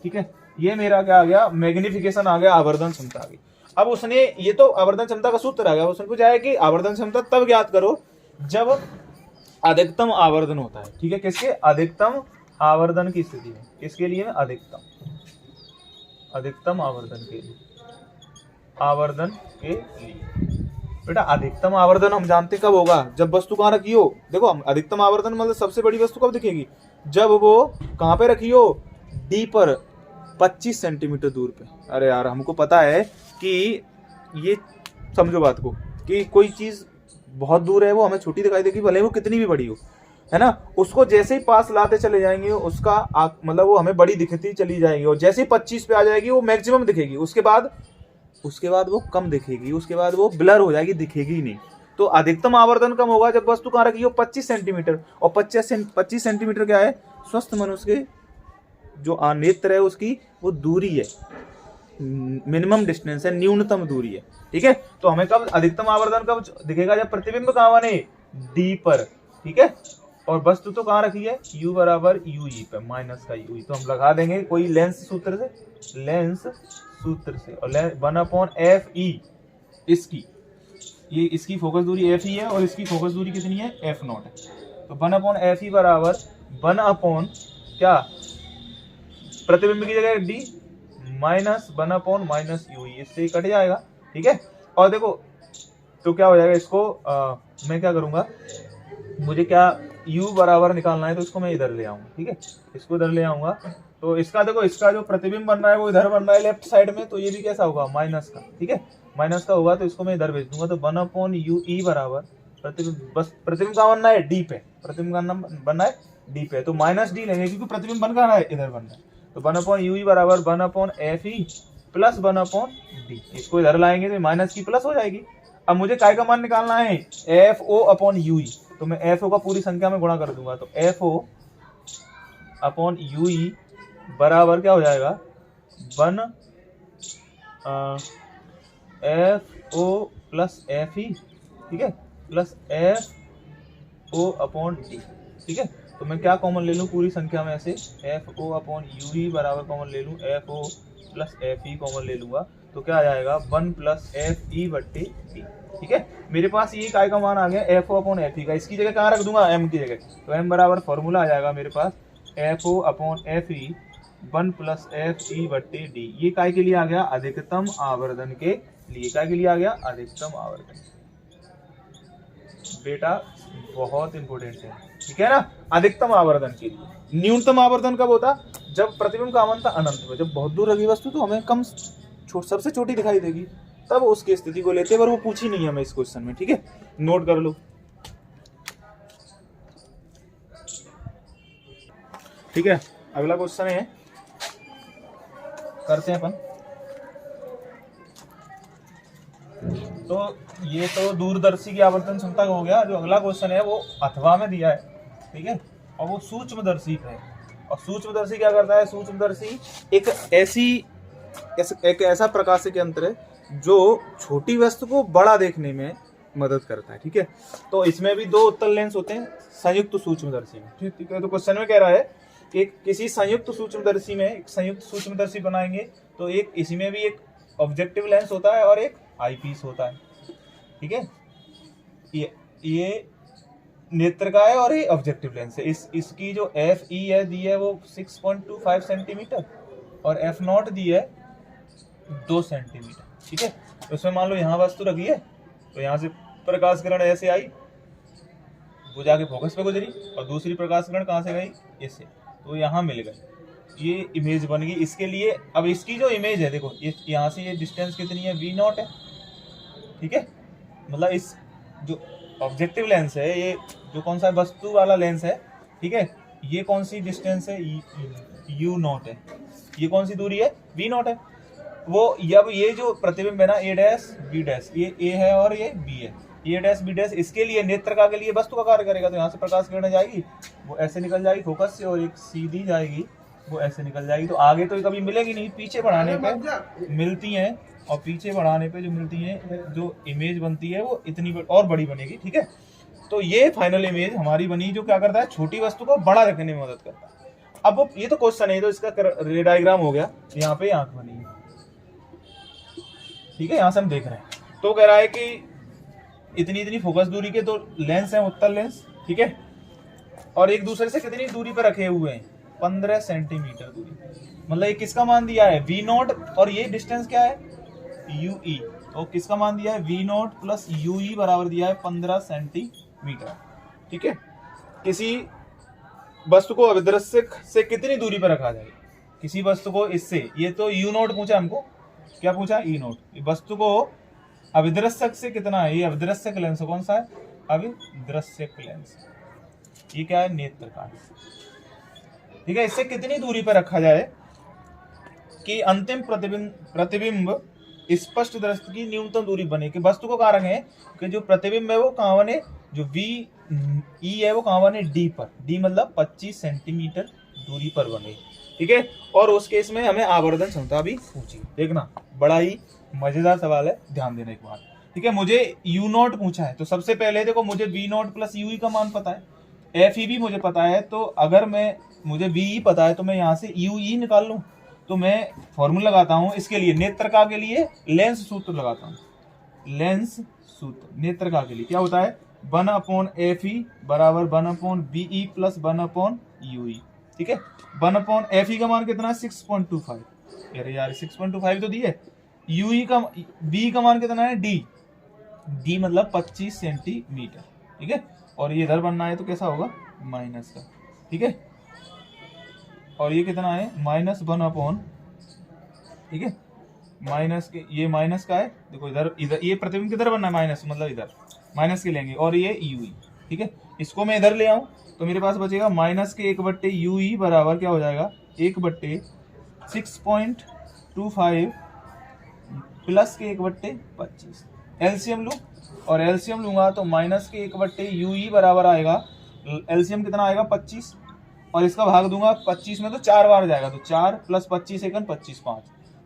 ठीक है। ये मेरा क्या आ गया, मैग्निफिकेशन आ गया, आवर्धन क्षमता आ गई। अब उसने, ये तो आवर्धन क्षमता का सूत्र आ गया, उसने पूछा है कि आवर्धन क्षमता तब ज्ञात करो जब अधिकतम आवर्धन होता है, ठीक है, किसके, अधिकतम आवर्धन की स्थिति में, किसके लिए, अधिकतम आवर्धन के लिए, आवर्धन के लिए। बेटा अधिकतम आवर्धन हम जानते कब होगा, जब वस्तु कहाँ रखी हो। देखो अधिकतम आवर्धन मतलब सबसे बड़ी वस्तु कब दिखेगी, जब वो कहाँ पे रखी हो, डी पर 25 सेंटीमीटर दूर पे। अरे यार हमको पता है कि ये, समझो बात को, कि कोई चीज बहुत दूर है वो हमें छोटी दिखाई देगी, भले वो कितनी भी बड़ी हो, है ना, उसको जैसे ही पास लाते चले जाएंगे उसका मतलब वो हमें बड़ी दिखती चली जाएगी, और जैसे ही 25 पे आ जाएगी वो मैक्सिमम दिखेगी, उसके बाद वो कम दिखेगी, उसके बाद वो ब्लर हो जाएगी, दिखेगी ही नहीं। तो अधिकतम आवर्धन कम होगा जब वस्तु कहाँ रखी हो, 25 सेंटीमीटर, और 25 सेंटीमीटर क्या है, स्वस्थ मनुष्य के जो नेत्र है उसकी वो दूरी है, मिनिमम डिस्टेंस है, न्यूनतम दूरी है, ठीक है। तो हमें कब अधिकतम आवर्धन कब दिखेगा, जब प्रतिबिंब कहाँ बने, डी पर, ठीक है, और वस्तु तो कहाँ रखी है, u बराबर ue पे, माइनस का ue, तो हम लगा देंगे कोई लेंस सूत्र से, और 1/fe इसकी, ये इसकी फोकस दूरी fe है और इसकी फोकस दूरी कितनी है, f0 है। तो 1/fe बराबर 1 क्या, प्रतिबिंब की जगह d माइनस 1 ue, इससे कट जाएगा, ठीक है। और देखो तो क्या हो जाएगा, इसको मैं क्या करूंगा, मुझे क्या u बराबर निकालना है, तो इसको मैं इधर ले आऊंगा, ठीक है, इसको इधर ले आऊंगा। तो इसका देखो, इसका जो प्रतिबिंब बन रहा है वो इधर बन रहा है लेफ्ट साइड में, तो ये भी कैसा होगा, माइनस का, ठीक है, माइनस का होगा, तो इसको मैं इधर भेज दूंगा। तो 1/ue बराबर प्रतिबिंब, बस प्रतिबिंब कहाँ बनना है, डी पे, प्रतिबिंब का बनना है डी पे, तो माइनस डी लेंगे क्योंकि प्रतिबिंब बन कहाँ रहा है, इधर बन रहा है। तो 1/ue बराबर 1/fe प्लस 1/d, इसको इधर लाएंगे तो माइनस की प्लस हो जाएगी। अब मुझे काय का मान निकालना है, FO/UE, तो मैं FO का पूरी संख्या में गुणा कर दूंगा, तो FO/UE बराबर क्या हो जाएगा, 1 FO प्लस FE, ठीक है, प्लस FO/D, ठीक है। तो मैं क्या कॉमन ले लूँ पूरी संख्या में से, FO/UE बराबर कॉमन ले लूँ, FO प्लस FE कॉमन ले लूंगा, तो क्या आ जाएगा 1 प्लस FE/D, ठीक है। मेरे पास ये काय का मान आ गया, FO/FE का, इसकी जगह कहाँ रख दूंगा, m की जगह, तो m बराबर फॉर्मूला आ जाएगा मेरे पास FO/FE 1 प्लस FE/D। ये काय के लिए आ गया, अधिकतम आवर्धन के लिए, काय के लिए आ गया, अधिकतम आवर्धन। बेटा बहुत इंपॉर्टेंट है। ठीक है ना। अधिकतम आवर्धन के लिए। न्यूनतम आवर्धन कब होता, जब प्रतिबिंब का अवंता अनंत हो, जब बहुत दूर लगी वस्तु तो हमें कम सबसे छोटी दिखाई देगी, तब उसकी स्थिति को लेते हैं, पर वो पूछी नहीं हमें इस क्वेश्चन में। ठीक है, नोट कर लो। ठीक है, अगला क्वेश्चन है, करते हैं अपन। तो ये तो दूरदर्शी की आवर्तन क्षमता का हो गया। जो अगला क्वेश्चन है वो अथवा में दिया है। ठीक है, और वो सूक्ष्मदर्शी है। और सूक्ष्मदर्शी क्या करता है, सूक्ष्मदर्शी एक ऐसा प्रकाशिक यंत्र है जो छोटी वस्तु को बड़ा देखने में मदद करता है। ठीक है, तो इसमें भी दो उत्तल लेंस होते हैं संयुक्त सूक्ष्मदर्शी में। ठीक है, तो क्वेश्चन में कह रहा है कि किसी संयुक्त सूक्ष्मदर्शी में एक संयुक्त सूक्ष्मदर्शी बनाएंगे तो एक इसमें भी एक ऑब्जेक्टिव लेंस होता है और एक आई पीस होता है। ठीक है, ये नेत्र का है और ये ऑब्जेक्टिव लेंस है। इसकी जो एफ ई है दी है वो 6.25 सेंटीमीटर और एफ नॉट दी है 2 सेंटीमीटर। ठीक है, तो इसमें मान लो यहाँ वस्तु रखी है, तो यहाँ से प्रकाश किरण ऐसे आई, वो जाके फोकस पे गुजरी, और दूसरी प्रकाश किरण कहाँ से गई, ऐसे, तो यहाँ मिल गई, ये इमेज बन गई। इसके लिए अब इसकी जो इमेज है, देखो यहाँ से ये डिस्टेंस कितनी है, v नॉट है। ठीक है, मतलब इस जो ऑब्जेक्टिव लेंस है, ये जो कौन सा वस्तु वाला लेंस है, ठीक है, ये कौन सी डिस्टेंस है, u नॉट है। ये कौन सी दूरी है, v नॉट है। वो अब ये जो प्रतिबिंब है ना, a डैश b डैश, ये a है और ये b है, a डैश b डैश, इसके लिए नेत्रका के लिए वस्तु का कार्य करेगा। तो यहाँ से प्रकाश किरण जाएगी, वो ऐसे निकल जाएगी फोकस से, और एक सीधी जाएगी, वो ऐसे निकल जाएगी। तो आगे तो कभी मिलेगी नहीं, पीछे बढ़ाने पे मिलती हैं, और पीछे बढ़ाने पे जो मिलती है, जो इमेज बनती है वो इतनी और बड़ी बनेगी। ठीक है, तो ये फाइनल इमेज हमारी बनी, जो क्या करता है, छोटी वस्तु को बड़ा रखने में मदद करता है। अब ये तो क्वेश्चन है, तो इसका रे डायग्राम हो गया, यहाँ पे आंख बनी है। ठीक है, यहाँ से हम देख रहे हैं, तो कह रहा है कि इतनी फोकस दूरी के तो लेंस हैं, उत्तल लेंस। ठीक है, और एक दूसरे से कितनी दूरी पर रखे हुए हैं, 15 सेंटीमीटर दूरी। मतलब ये किसका मान दिया है, v नॉट, और ये डिस्टेंस क्या है, ue। तो किसका मान दिया है, v नॉट प्लस ue बराबर दिया है 15 सेंटीमीटर। ठीक है, किसी वस्तु को अविदृश्य से कितनी दूरी पर रखा जाए, किसी वस्तु को इससे, ये तो u नॉट पूछा हमको, क्या पूछा, e नॉट। वस्तु को अविदृश्यक से कितना है, ये अविदृश्यक लेंस कौन सा है, अविदृश्यक लेंस, ये क्या है, नेत्र का। ठीक है, इससे कितनी दूरी पर रखा जाए कि अंतिम प्रतिबिंब स्पष्ट दृष्टि की न्यूनतम दूरी बने। कि वस्तु को कहाँ रखें, कि जो प्रतिबिंब है वो कहाँ बने, जो v e है वो कहाँ बने, d पर, d मतलब 25 सेंटीमीटर दूरी पर बने। ठीक है, और उस केस में हमें आवर्धन क्षमता भी पूछी। देखना, बड़ा ही मजेदार सवाल है, ध्यान देने की बात। ठीक है, मुझे u नॉट पूछा है, तो सबसे पहले देखो मुझे v नॉट प्लस ue का मान पता है, एफ ई भी मुझे पता है। तो अगर मुझे वी ई पता है, तो मैं यहाँ से यू ई निकाल लूँ। तो मैं फॉर्मूला लगाता हूँ इसके लिए, नेत्रका के लिए लेंस सूत्र लगाता हूँ। लेंस सूत्र नेत्रका के लिए क्या होता है, 1/FE बराबर 1/BE प्लस 1/UE। ठीक है, 1/FE का मान कितना है, 6.25। अरे यार 6.25 तो दी है। UE का, B का मान कितना है, D मतलब 25 सेंटीमीटर। ठीक है, और ये इधर बनना है तो कैसा होगा, माइनस का। ठीक है, और ये कितना है, -1/, ठीक है, माइनस के, ये माइनस का है, देखो इधर ये प्रतिबिंब किधर बनना है, माइनस, मतलब इधर माइनस के लेंगे, और ये यूई। ठीक है, इसको मैं इधर ले आऊं तो मेरे पास बचेगा माइनस के 1/यूई बराबर क्या हो जाएगा, 1/6.25 प्लस के 1/25। एलसीएम लूं, और एलसीएम लूंगा तो माइनस के 1/यूई बराबर आएगा, एलसीएम कितना आएगा, 25, और इसका भाग दूंगा 25 में तो 4 बार जाएगा, तो 4 प्लस 25 एकन 25, 5,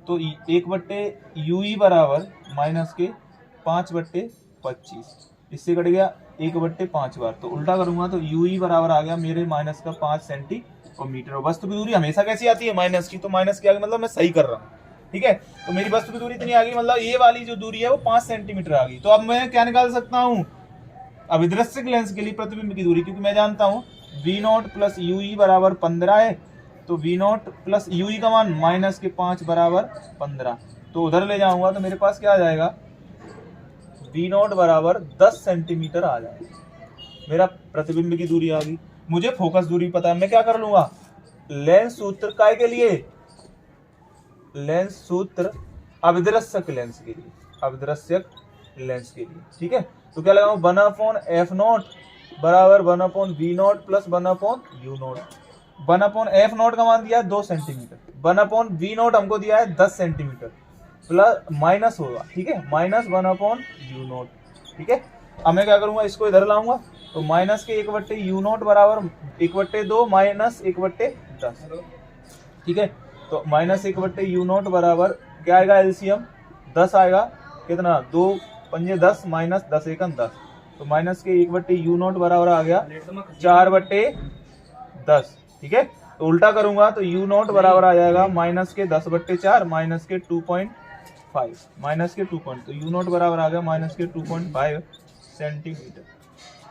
तो 1/यूई बराबर माइनस के 5/25। इससे कट गया 1/5 बार, तो उल्टा करूंगा तो यूई बराबर आ गया मेरे माइनस का 5 सेंटीमीटर। वस्तु की दूरी हमेशा कैसी आती है, माइनस की, तो माइनस की आ गई, मतलब मैं सही कर रहा हूँ। ठीक है, तो मेरी वस्तु की दूरी इतनी आ गई, मतलब ये वाली जो दूरी है वो 5 सेंटीमीटर आ गई। तो अब मैं क्या निकाल सकता हूँ, अभिदृश्यक लेंस के लिए प्रतिबिंब की दूरी, क्योंकि मैं जानता हूँ v नॉट प्लस यूई बराबर 15 है, तो v नॉट प्लस यूई का मान माइनस के 5 बराबर 15, तो उधर ले जाऊंगा तो मेरे पास क्या आ जाएगा, v नॉट बराबर 10 सेंटीमीटर आ जाएगा। मेरा प्रतिबिंब की दूरी आ गई। मुझे फोकस दूरी पता है, मैं क्या कर लूंगा, लेंस सूत्र काय के लिए, लेंस सूत्र अभिदृश्यक लेंस के लिए, अभिदृश्यक लेंस के लिए। ठीक है, तो क्या लगाऊं, 1/f0 बराबर 1/v0 प्लस 1/u0। 1/f0 का मान दिया है 2 सेंटीमीटर, 1/v0 हमको दिया है 10 सेंटीमीटर, प्लस माइनस होगा, ठीक है, माइनस 1/u0। ठीक है, अब मैं क्या करूंगा, इसको इधर लाऊंगा, तो माइनस के 1/u0 बराबर 1/2 माइनस 1/10। ठीक है, तो माइनस 1/u0 बराबर क्या आएगा, एलसीएम 10 आएगा, कितना, 2 पंजे 10 माइनस 10 एकम 10, तो माइनस के 1/u0 बराबर आ गया 4/10। ठीक है, तो उल्टा करूंगा तो u0 बराबर आ जाएगा माइनस के 10/4 माइनस के 2.5 माइनस के 2 तो u0 बराबर आ गया माइनस के 2.5 सेंटीमीटर।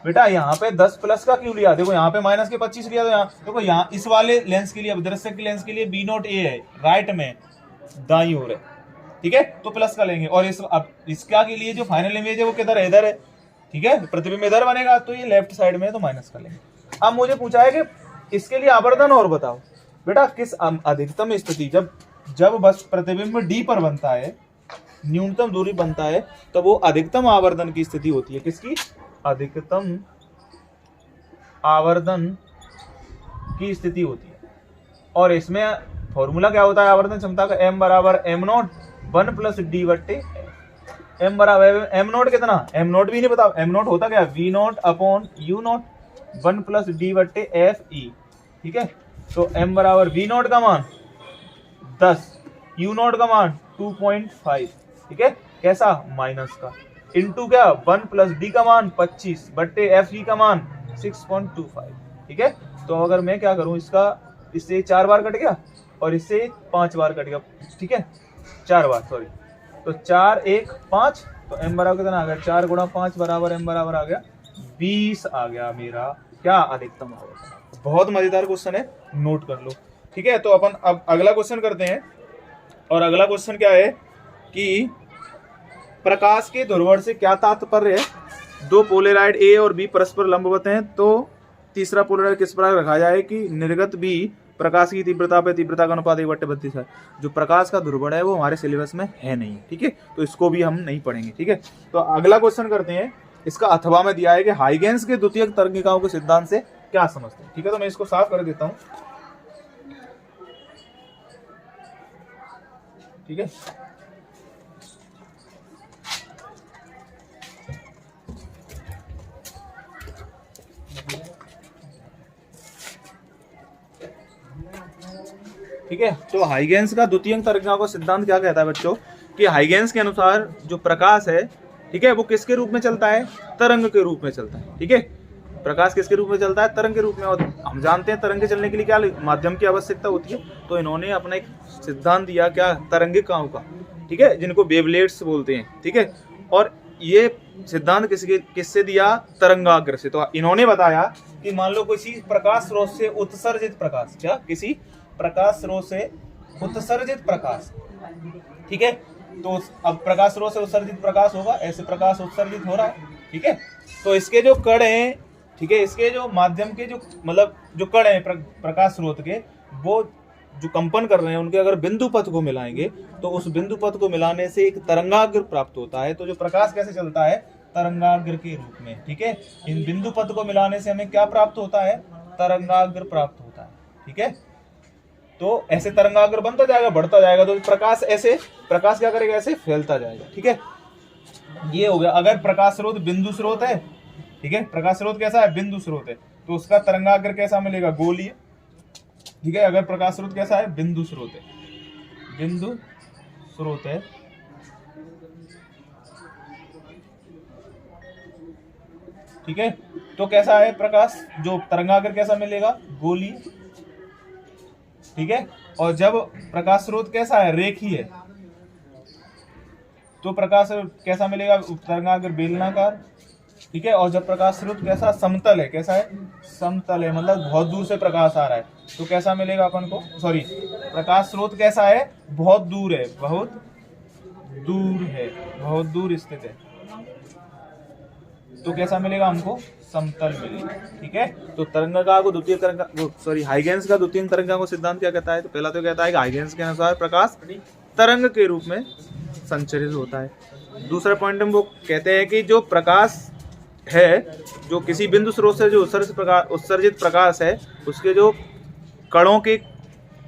बेटा यहाँ पे 10 प्लस का क्यों लिया, देखो यहाँ पे माइनस के 25 लिया, तो यहाँ देखो, यहाँ इस वाले लेंस के लिए, अभिदृश्यक लेंस के लिए b0 a है, राइट में दाईं ओर है। ठीक है, तो प्लस का लेंगे, और अब इसका के लिए जो फाइनल इमेज है वो किधर है, इधर है। ठीक है, प्रतिबिंब इधर बनेगा, तो ये लेफ्ट साइड में है, तो माइनस का लेंगे। अब मुझे पूछा है कि इसके लिए आवर्धन और बताओ। बेटा किस अधिकतम स्थिति, जब बस प्रतिबिंब डी पर बनता है, न्यूनतम दूरी बनता है, तब वो अधिकतम आवर्धन की स्थिति होती है, किसकी, अधिकतम आवर्धन की स्थिति होती है। और इसमें फॉर्मूला क्या होता है आवर्धन क्षमता का, m बराबर m0 1 प्लस डी बट्टे m बराबर m0 कितना, m0 भी नहीं पता, m0 होता क्या, v0 upon u0 1 plus D बट्टे fe। ठीक है, तो m बराबर v0 का मान 10, u0 का मान 2.5। ठीक है, कैसा, माइनस का, इंटू क्या, 1 प्लस डी का मान 25 बट्टे fe का मान 6.25। ठीक है, तो अगर मैं क्या करूं, इसका इससे 4 बार कट गया और इससे 5 बार कट गया। ठीक है, 4 बार, सॉरी, तो 4 1 5, तो m बराबर कितना आ गया, 4 गुणा 5 बराबर m बराबर आ गया 20 आ गया मेरा क्या, अधिकतम आवर्धन। बहुत मजेदार क्वेश्चन है, नोट कर लो। ठीक है, तो अपन अब अगला क्वेश्चन करते हैं, और अगला क्वेश्चन क्या है कि प्रकाश के ध्रुवण से क्या तात्पर्य है, 2 पोलराइड A और B परस्पर लंबवत हैं, तो तीसरा पोलराइड किस प्रकार रखा जाए कि निर्गत B प्रकाश की तीव्रता पे तीव्रता का अनुपात 1/32 है। जो प्रकाश का ध्रुवण है वो हमारे सिलेबस में है नहीं। ठीक है, तो इसको भी हम नहीं पढ़ेंगे। ठीक है, तो अगला क्वेश्चन करते हैं, इसका अथवा में दिया है कि हाइगेंस के द्वितीयक तरंगिकाओं के सिद्धांत से क्या समझते हैं। ठीक है, तो मैं इसको साफ कर देता हूं। ठीक है, ठीक है, तो हाइगेंस का द्वितीयक तरंगिकाओं का सिद्धांत क्या कहता है बच्चों, कि हाइगेंस के अनुसार जो प्रकाश है, ठीक है, वो किसके रूप में चलता है, तरंग के रूप में चलता है। ठीक है, प्रकाश किसके रूप में चलता है, तरंग के रूप में। और हम जानते हैं तरंग के चलने के लिए क्या माध्यम की आवश्यकता होती है, तो इन्होंने अपना एक सिद्धांत दिया, क्या, तरंगिकाओं का। ठीक है, जिनको वेवलेट्स बोलते हैं। ठीक है, और ये सिद्धांत किससे दिया, तरंगाग्र से। तो इन्होंने बताया कि मान लो किसी प्रकाश स्रोत से उत्सर्जित प्रकाश, क्या, किसी प्रकाश स्रोत से उत्सर्जित प्रकाश, ठीक है, तो अब प्रकाश स्रोत से उत्सर्जित प्रकाश होगा, ऐसे प्रकाश उत्सर्जित हो रहा है। ठीक है, तो इसके जो कण हैं, ठीक है, इसके जो माध्यम के जो मतलब जो कण हैं प्रकाश स्रोत के, वो जो कंपन कर रहे हैं, उनके अगर बिंदु पथ को मिलाएंगे तो उस बिंदु पथ को मिलाने से एक तरंगाग्र प्राप्त होता है। तो जो प्रकाश कैसे चलता है, तरंगाग्र के रूप में। ठीक है, इन बिंदु पथ को मिलाने से हमें क्या प्राप्त होता है, तरंगाग्र प्राप्त होता है। ठीक है, तो ऐसे तरंगाग्र बनता जाएगा, बढ़ता जाएगा, तो प्रकाश ऐसे, प्रकाश क्या करेगा, ऐसे फैलता जाएगा। ठीक है, ये हो गया। अगर प्रकाश स्रोत बिंदु स्रोत है, ठीक है, प्रकाश स्रोत कैसा है, बिंदु स्रोत है, तो उसका तरंगाग्र कैसा मिलेगा, गोलीय। ठीक है, अगर प्रकाश स्रोत कैसा है, बिंदु स्रोत है, बिंदु स्रोत है, ठीक है, तो कैसा है प्रकाश, जो तरंगाग्र कैसा मिलेगा, गोलीय। ठीक है, और जब प्रकाश स्रोत कैसा है, रेखीय है, तो प्रकाश कैसा मिलेगा, तरंगाग्र बेलनाकार। ठीक है, और जब प्रकाश स्रोत कैसा, समतल है, कैसा है, समतल है, मतलब बहुत दूर से प्रकाश आ रहा है, तो कैसा मिलेगा अपन को, सॉरी, प्रकाश स्रोत कैसा है, बहुत दूर है, बहुत दूर है, बहुत दूर स्थित है, तो कैसा मिलेगा हमको, समतल मिलेगी। ठीक है, तो तरंगाकार को द्वितीय हाइगेंस का द्वितीय तरंगांक सिद्धांत क्या कहता है? तो पहला तो कहता है कि हाइगेंस के अनुसार प्रकाश तरंग के रूप में संचरित होता है। दूसरा पॉइंट हम वो कहते हैं कि जो प्रकाश है, जो किसी बिंदु स्रोत से जो उत्सर्जित प्रकाश है, उसके जो कणों के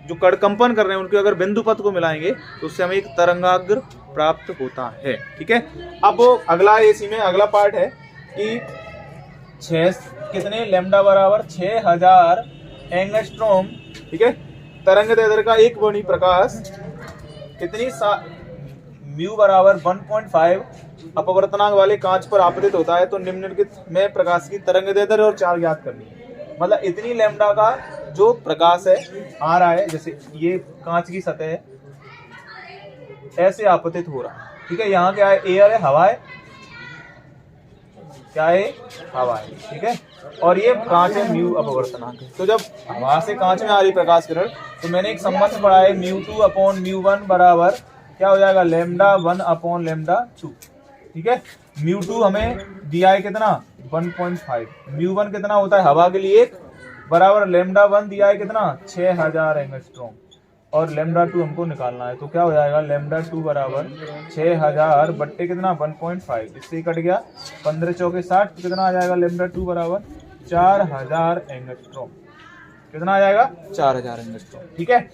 जो कण कंपन कर रहे हैं उनके अगर बिंदु पथ को मिलाएंगे तो उससे हमें एक तरंगाग्र प्राप्त होता है। ठीक है, अब अगला इसी में अगला पार्ट है कि 6 कितने लैम्डा बराबर 6000 एंगस्ट्रॉम। ठीक है, तरंग दैर्ध्य का एक वर्णी प्रकाश कितनी म्यू बराबर 1.5 अपवर्तनांक वाले कांच पर आपतित होता है। तो निम्नलिखित में प्रकाश की तरंग दैर्ध्य और चाल ज्ञात करनी है। मतलब इतनी लैम्डा का जो प्रकाश है आ रहा है, जैसे ये कांच की सतह है, ऐसे आपतित हो रहा है। ठीक है, यहाँ क्या है? एयर है, हवा है, क्या है? हवा है। ठीक है, और ये कांच है, म्यू अपवर्तनांक है। तो जब हवा से कांच में आ रही प्रकाश किरण, तो मैंने एक संबंध पढ़ा है μ2 अपॉन μ1 बराबर क्या हो जाएगा? λ1 अपॉन λ2। ठीक है, μ2 हमें दिया है कितना? 1.5। μ1 कितना होता है हवा के लिए? 1 बराबर λ1 दिया है कितना? 6000 एंगस्ट्रॉम, और λ2 हमको निकालना है। तो क्या हो जाएगा? λ2 बराबर 6000 बट्टे कितना? 1.5। इससे कट गया 15 चौके 60। तो कितना आ जाएगा? λ2 बराबर 4000 एंगस्ट्रॉम। कितना आ जाएगा? 4000 एंगस्ट्रॉम। ठीक है,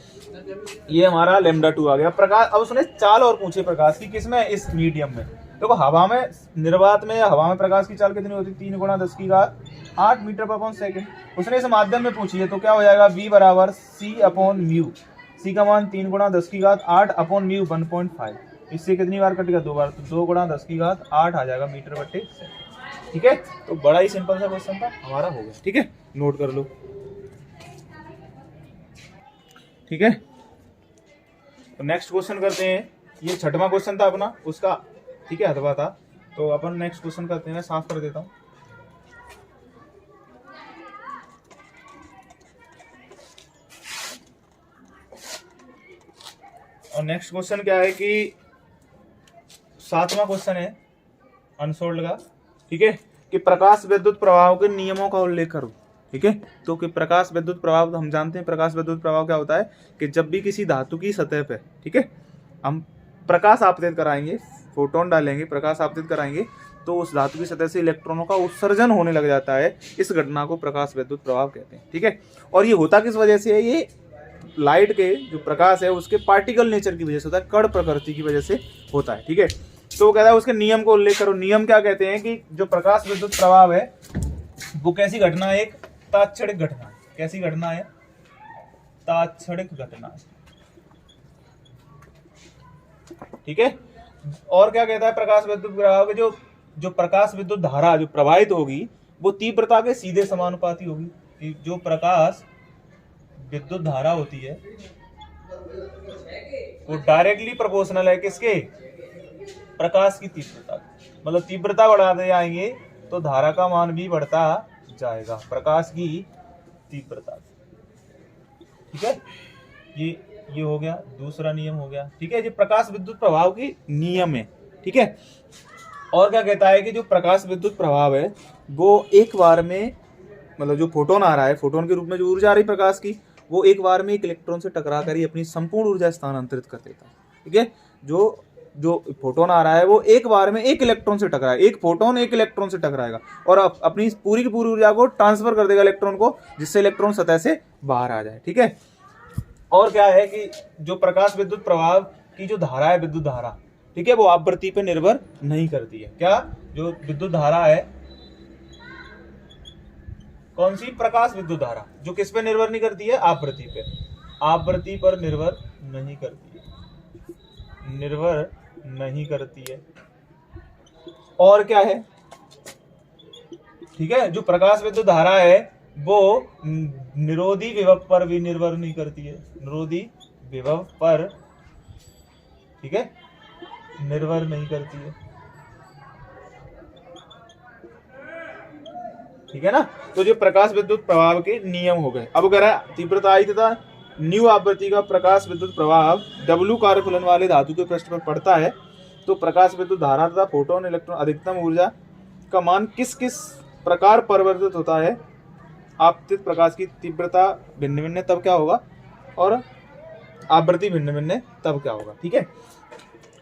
ये हमारा λ2 आ गया। प्रकाश, अब उसने चाल और पूछे प्रकाश की, किसमें? इस मीडियम में। देखो हवा में, निर्वात में या हवा में प्रकाश की चाल कितनी होती है? 3 × 10⁸ मीटर पर सेकंड। उसने इस माध्यम में पूछी है, तो क्या हो जाएगा? v बराबर c अपॉन म्यू। c का मान 3 × 10⁸ अपॉन म्यू 1.5। इससे कितनी बार कट गया? 2 बार। तो 2 × 10⁸ आ जाएगा मीटर बट्टे सेकंड। ठीक है, तो बड़ा ही सिंपल सा क्वेश्चन था, हमारा हो गया। ठीक है, नोट कर लो। ठीक है, तो नेक्स्ट क्वेश्चन करते हैं। ये 6वां क्वेश्चन था अपना, उसका ठीक है अथवा था। तो अपन नेक्स्ट क्वेश्चन करते हैं। मैं साफ कर देता हूं। और नेक्स्ट क्वेश्चन क्या है कि 7वां क्वेश्चन है अनसोल्ड का। ठीक है, कि प्रकाश विद्युत प्रवाह के नियमों का उल्लेख करो। ठीक है, तो कि प्रकाश विद्युत प्रवाह, हम जानते हैं प्रकाश विद्युत प्रवाह क्या होता है कि जब भी किसी धातु की सतह पे, ठीक है, हम प्रकाश आपतित कराएंगे, फोटोन डालेंगे, प्रकाश आपतित कराएंगे, तो उस धातु की सतह से इलेक्ट्रॉनों का उत्सर्जन होने लग जाता है। इस घटना को प्रकाश विद्युत प्रवाह कहते हैं। ठीक है, और ये होता किस वजह से है? ये लाइट के जो प्रकाश है उसके पार्टिकल नेचर की वजह से होता है, कण प्रकृति की वजह से होता है। ठीक है, तो वो कहता है उसके नियम को उल्लेख करो। नियम क्या कहते हैं कि जो प्रकाश विद्युत प्रवाह है वो कैसी घटना है? एक तात्क्षणिक घटना है। कैसी घटना है? तात्क्षणिक घटना है। ठीक है, और क्या कहता है? प्रकाश विद्युत प्रवाह के जो प्रकाश विद्युत धारा जो प्रवाहित होगी वो तीव्रता के सीधे समानुपाती होगी। जो प्रकाश विद्युत धारा होती है वो डायरेक्टली प्रोपोर्शनल है किसके? प्रकाश की तीव्रता। मतलब तीव्रता बढ़ाते जाएंगे तो धारा का मान भी बढ़ता जाएगा, प्रकाश की तीव्रता। ठीक है, ये हो गया, दूसरा नियम हो गया। ठीक है, ये प्रकाश विद्युत प्रवाह की नियम है। ठीक है, और क्या कहता है कि जो प्रकाश विद्युत प्रभाव है वो एक बार में, मतलब जो फोटोन आ रहा है, फोटोन के रूप में जो ऊर्जा आ रही प्रकाश की, वो एक बार में एक इलेक्ट्रॉन से टकरा कर ही अपनी संपूर्ण ऊर्जा स्थानांतरित कर देता है। ठीक है, जो फोटोन आ रहा है वो एक बार में एक इलेक्ट्रॉन से टकराए, एक फोटोन एक इलेक्ट्रॉन से टकराएगा और अपनी पूरी की पूरी ऊर्जा को ट्रांसफर कर देगा इलेक्ट्रॉन को, जिससे इलेक्ट्रॉन सतह से बाहर आ जाए। ठीक है, और क्या है कि जो प्रकाश विद्युत प्रवाह की जो धारा है, विद्युत धारा, ठीक है, वो आवृत्ति पे निर्भर नहीं करती है। क्या? जो विद्युत धारा है, कौन सी? प्रकाश विद्युत धारा, जो किस पे निर्भर नहीं करती है? आवृत्ति पे। आवृत्ति पर निर्भर नहीं करती है, निर्भर नहीं करती है। और क्या है? ठीक है, जो प्रकाश विद्युत धारा है वो निरोधी विभव पर भी निर्भर नहीं करती है, निरोधी विभव पर, ठीक है, निर्भर नहीं करती है। ठीक है ना, तो जो प्रकाश विद्युत प्रवाह के नियम हो गए। अब कह रहा है तीव्रता आई तथा न्यू आवृत्ति का प्रकाश विद्युत प्रवाह W कार्यफलन वाले धातु के पृष्ठ पर पड़ता है, तो प्रकाश विद्युत धारा तथा फोटोन इलेक्ट्रॉन अधिकतम ऊर्जा का मान किस किस प्रकार परिवर्तित होता है, आपतित प्रकाश की तीव्रता भिन्न भिन्न है तब क्या होगा, और आवृत्ति भिन्न भिन्न है तब क्या होगा। ठीक है,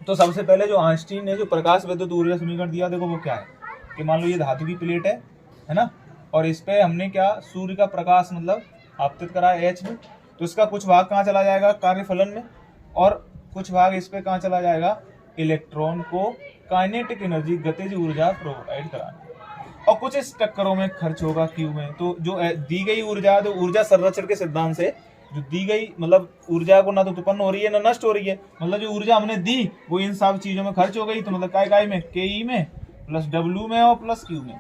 तो सबसे पहले जो आइंस्टीन ने जो प्रकाश विद्युत ऊर्जा समीकरण दिया, देखो वो क्या है कि मान लो ये धातु की प्लेट है ना, और इस पे हमने क्या सूर्य का प्रकाश मतलब आपतित करा है H में, तो इसका कुछ भाग कहाँ चला जाएगा, कार्यफलन में, और कुछ भाग इस पे कहाँ चला जाएगा, इलेक्ट्रॉन को काइनेटिक एनर्जी गतिज ऊर्जा प्रोवाइड कराने, और कुछ इस टक्करों में खर्च होगा Q में। तो जो दी गई ऊर्जा, तो ऊर्जा संरक्षण के सिद्धांत से जो दी गई मतलब ऊर्जा को ना तो उत्पन्न हो रही है ना नष्ट हो रही है, मतलब जो ऊर्जा हमने दी वो इन सब चीजों में खर्च हो गई, तो मतलब काय में KE में प्लस W में और प्लस Q में।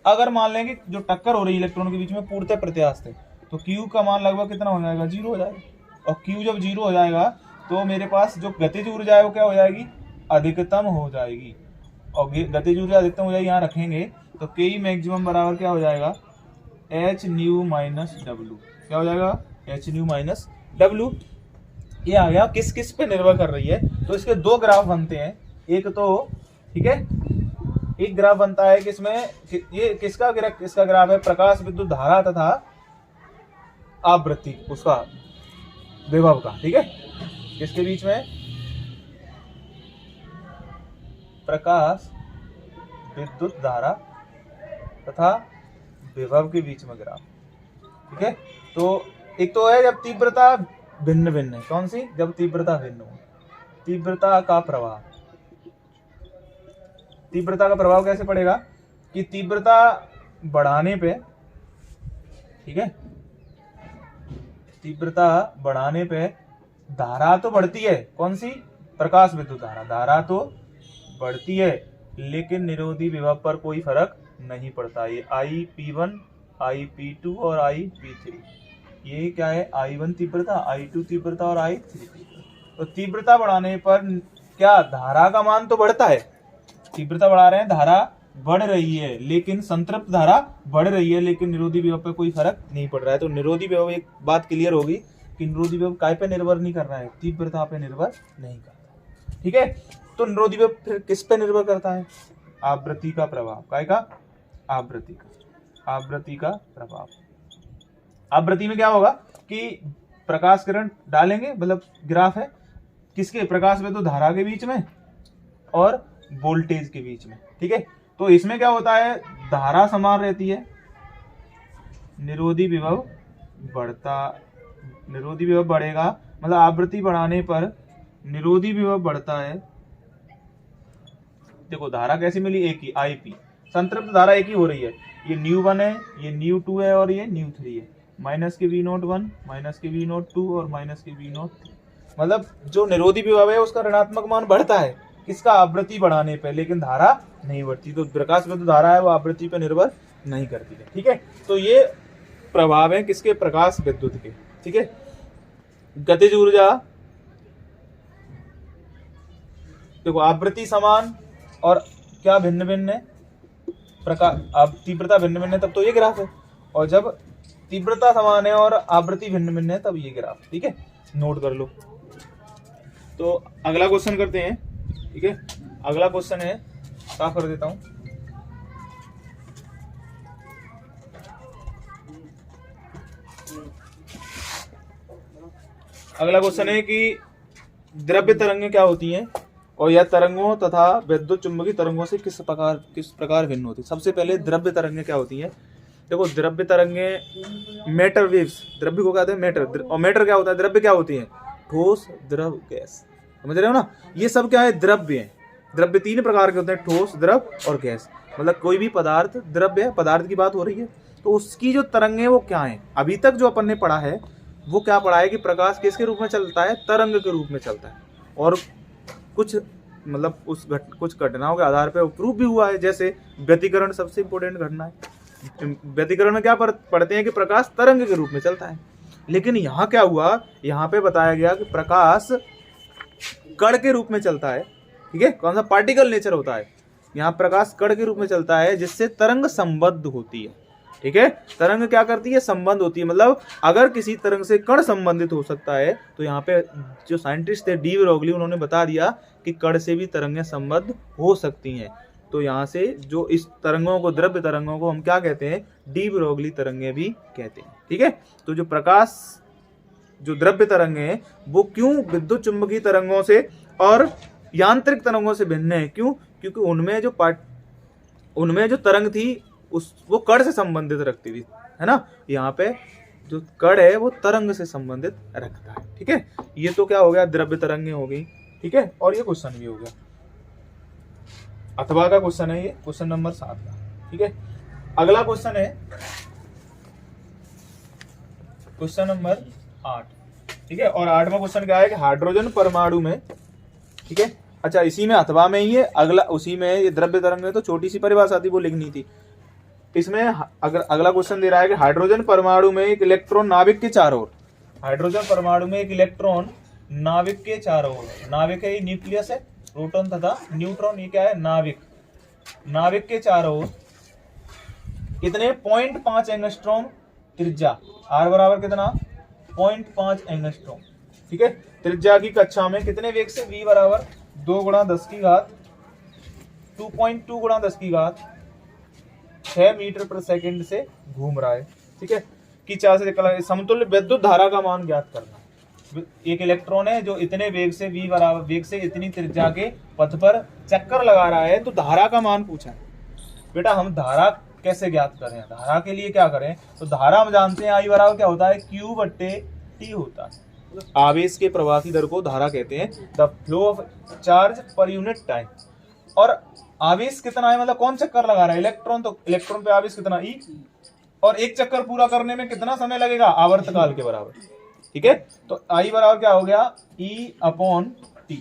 अगर मान लेंगे जो टक्कर हो रही है इलेक्ट्रॉन के बीच में पूर्णतः प्रत्यास्थ है, तो Q का मान लगभग कितना हो जाएगा, 0 हो जाएगा, और Q जब 0 हो जाएगा तो मेरे पास जो गतिज ऊर्जा है वो क्या हो जाएगी, अधिकतम हो जाएगी, और गतिज ऊर्जा अधिकतम हो जाएगी, यहाँ रखेंगे तो KE मैक्सिमम बराबर क्या हो जाएगा, H न्यू माइनस W, क्या हो जाएगा, H न्यू माइनस W। ये आ गया किस किस पे निर्भर कर रही है, तो इसके दो ग्राफ बनते हैं, एक तो ठीक है, एक ग्राफ बनता है किसमें, ये किसका ग्राफ है, प्रकाश विद्युत धारा तथा आवृत्ति उसका विभव का। ठीक है, किसके बीच में, प्रकाश विद्युत धारा तथा विभव के बीच में ग्राफ। ठीक है, तो एक तो है जब तीव्रता भिन्न भिन्न है, कौन सी, जब तीव्रता भिन्न हो, तीव्रता का प्रभाव। तीव्रता का प्रभाव कैसे पड़ेगा कि तीव्रता बढ़ाने पे, ठीक है, तीव्रता बढ़ाने पे धारा तो बढ़ती है, कौन सी, प्रकाश विद्युत धारा, धारा तो बढ़ती है लेकिन निरोधी विभव पर कोई फर्क नहीं पड़ता। ये IP1, IP2 और IP3, ये क्या है, I1 तीव्रता, I2 तीव्रता और I3 तीव्रता। तो तीव्रता बढ़ाने पर क्या धारा का मान तो बढ़ता है, तीव्रता बढ़ा रहे हैं, धारा बढ़ रही है, लेकिन संतृप्त धारा बढ़ रही है, लेकिन निरोधी विभव पे कोई फर्क नहीं पड़ रहा है। तो निरोधी विभव, एक बात क्लियर होगी कि निरोधी विभव काय पे निर्भर नहीं कर रहा है, तीव्रता पे निर्भर नहीं करता। ठीक है, तो निरोधी विभव फिर किस पे निर्भर करता है, आवृत्ति का प्रभाव, काय का, आवृत्ति का प्रभाव। आवृत्ति में क्या होगा कि प्रकाश किरण डालेंगे, मतलब ग्राफ है किसके, प्रकाश में तो धारा के बीच में और वोल्टेज के बीच में। ठीक है, तो इसमें क्या होता है, धारा समान रहती है, निरोधी विभव बढ़ेगा, मतलब आवृत्ति बढ़ाने पर निरोधी विभव बढ़ता है। देखो धारा कैसी मिली, एक ही IP, संतृप्त धारा एक ही हो रही है, ये न्यू1 है, ये न्यू2 है और ये न्यू3 है, माइनस के V01, माइनस के V02 और माइनस के V03। मतलब जो निरोधी विभव है उसका ऋणात्मक मान बढ़ता है, किसका, आवृत्ति बढ़ाने पे, लेकिन धारा नहीं बढ़ती। तो प्रकाश विद्युत धारा है वो आवृत्ति पे निर्भर नहीं करती है। ठीक है, तो ये प्रभाव है किसके, प्रकाश विद्युत के। ठीक है, गतिज ऊर्जा, देखो आवृत्ति समान और क्या भिन्न भिन्न है, अब तीव्रता भिन्न भिन्न है तब तो ये ग्राफ है, और जब तीव्रता समान है और आवृत्ति भिन्न भिन्न है तब ये ग्राफ। ठीक है, नोट कर लो। तो अगला क्वेश्चन करते हैं। ठीक है, अगला क्वेश्चन है, साफ कर देता हूं, अगला क्वेश्चन है कि द्रव्य तरंगें क्या होती हैं और यह तरंगों तथा विद्युत चुंबकीय तरंगों से किस प्रकार भिन्न होती है। सबसे पहले द्रव्य तरंगें क्या होती हैं। देखो द्रव्य तरंगें मैटर वेव्स, द्रव्य को कहते हैं मैटर, और मैटर क्या होता है, द्रव्य क्या होती है, ठोस, द्रव, गैस। समझ रहे हो ना, ये सब क्या है, द्रव्य है। द्रव्य तीन प्रकार के होते हैं, ठोस, द्रव और गैस। मतलब कोई भी पदार्थ द्रव्य है, पदार्थ की बात हो रही है, तो उसकी जो तरंगें वो क्या है। अभी तक जो अपन ने पढ़ा है वो क्या पढ़ा है कि प्रकाश किसके रूप में चलता है, तरंग के रूप में चलता है, और कुछ मतलब कुछ घटनाओं के आधार पर प्रूफ भी हुआ है, जैसे व्यतिकरण सबसे इंपॉर्टेंट घटना है। व्यतिकरण में क्या पढ़ते हैं कि प्रकाश तरंग के रूप में चलता है। लेकिन यहाँ क्या हुआ, यहाँ पे बताया गया कि प्रकाश कण के रूप में चलता है। ठीक है, कौन सा, पार्टिकल नेचर होता है। यहाँ प्रकाश कण के रूप में चलता है जिससे तरंग संबद्ध होती है। ठीक है, तरंग क्या करती है, संबंध होती है। मतलब अगर किसी तरंग से कण संबंधित हो सकता है, तो यहाँ पे जो साइंटिस्ट थे डी ब्रोगली, उन्होंने बता दिया कि कण से भी तरंगें संबद्ध हो सकती हैं। तो यहाँ से जो इस तरंगों को, द्रव्य तरंगों को हम क्या कहते हैं, डी ब्रोगली तरंगे भी कहते हैं। ठीक है, तो जो प्रकाश, जो द्रव्य तरंगे हैं वो क्यों विद्युत चुंबकीय तरंगों से और यांत्रिक तरंगों से भिन्न है? क्यों? क्योंकि उनमें जो तरंग थी वो कण से संबंधित रखती थी, है ना। यहाँ पे जो कण है वो तरंग से संबंधित रखता है। ठीक है, ये तो क्या हो गया, द्रव्य तरंगे हो गई। ठीक है, और ये क्वेश्चन भी हो गया, अथवा का क्वेश्चन है ये, क्वेश्चन नंबर 7 का। ठीक है, अगला क्वेश्चन है क्वेश्चन नंबर 8। ठीक है, और 8वां क्वेश्चन क्या है कि हाइड्रोजन परमाणु में, ठीक है, अच्छा इसी में अथवा में ही है, अगला उसी में ये द्रव्य तरंग में तो छोटी सी परिभाषा थी वो लिखनी थी। इसमें अगर अगला क्वेश्चन दे रहा है कि हाइड्रोजन परमाणु में एक इलेक्ट्रॉन नाभिक के चारों ओर, हाइड्रोजन परमाणु में एक इलेक्ट्रॉन नाभिक के चारों ओर, नाभिक है, न्यूक्लियस है, प्रोटॉन तथा न्यूट्रॉन, ये क्या है, नाभिक, नाभिक के चारों ओर कितने 0.5 एंगस्ट्रॉम त्रिज्या, आर बराबर कितना 0.5 एंगस्ट्रॉम। ठीक है, त्रिज्या की कक्षा में कितने वेग से, v बराबर 2 गुणा 10 की घात 2.2 गुणा 10 की घात 6 मीटर पर सेकंड से घूम रहा है। ठीक है, की चार से समतुल्य विद्युत धारा का मान ज्ञात करना। एक इलेक्ट्रॉन है जो इतने वेग से, v बराबर वेग से इतनी त्रिज्या के पथ पर चक्कर लगा रहा है, तो धारा का मान पूछा है। बेटा हम धारा कैसे ज्ञात करें, धारा के लिए क्या करें, तो धारा हम जानते हैं I बराबर क्या होता है, Q बट्टे T होता है। आवेश के प्रवासी दर को धारा कहते हैं, the flow of charge per unit time. और आवेश कितना है, मतलब कौन चक्कर लगा रहा है, इलेक्ट्रॉन, तो इलेक्ट्रॉन पे आवेश कितना E, और एक चक्कर पूरा करने में कितना समय लगेगा, आवर्तकाल के बराबर। ठीक है, तो I बराबर क्या हो गया, E/T।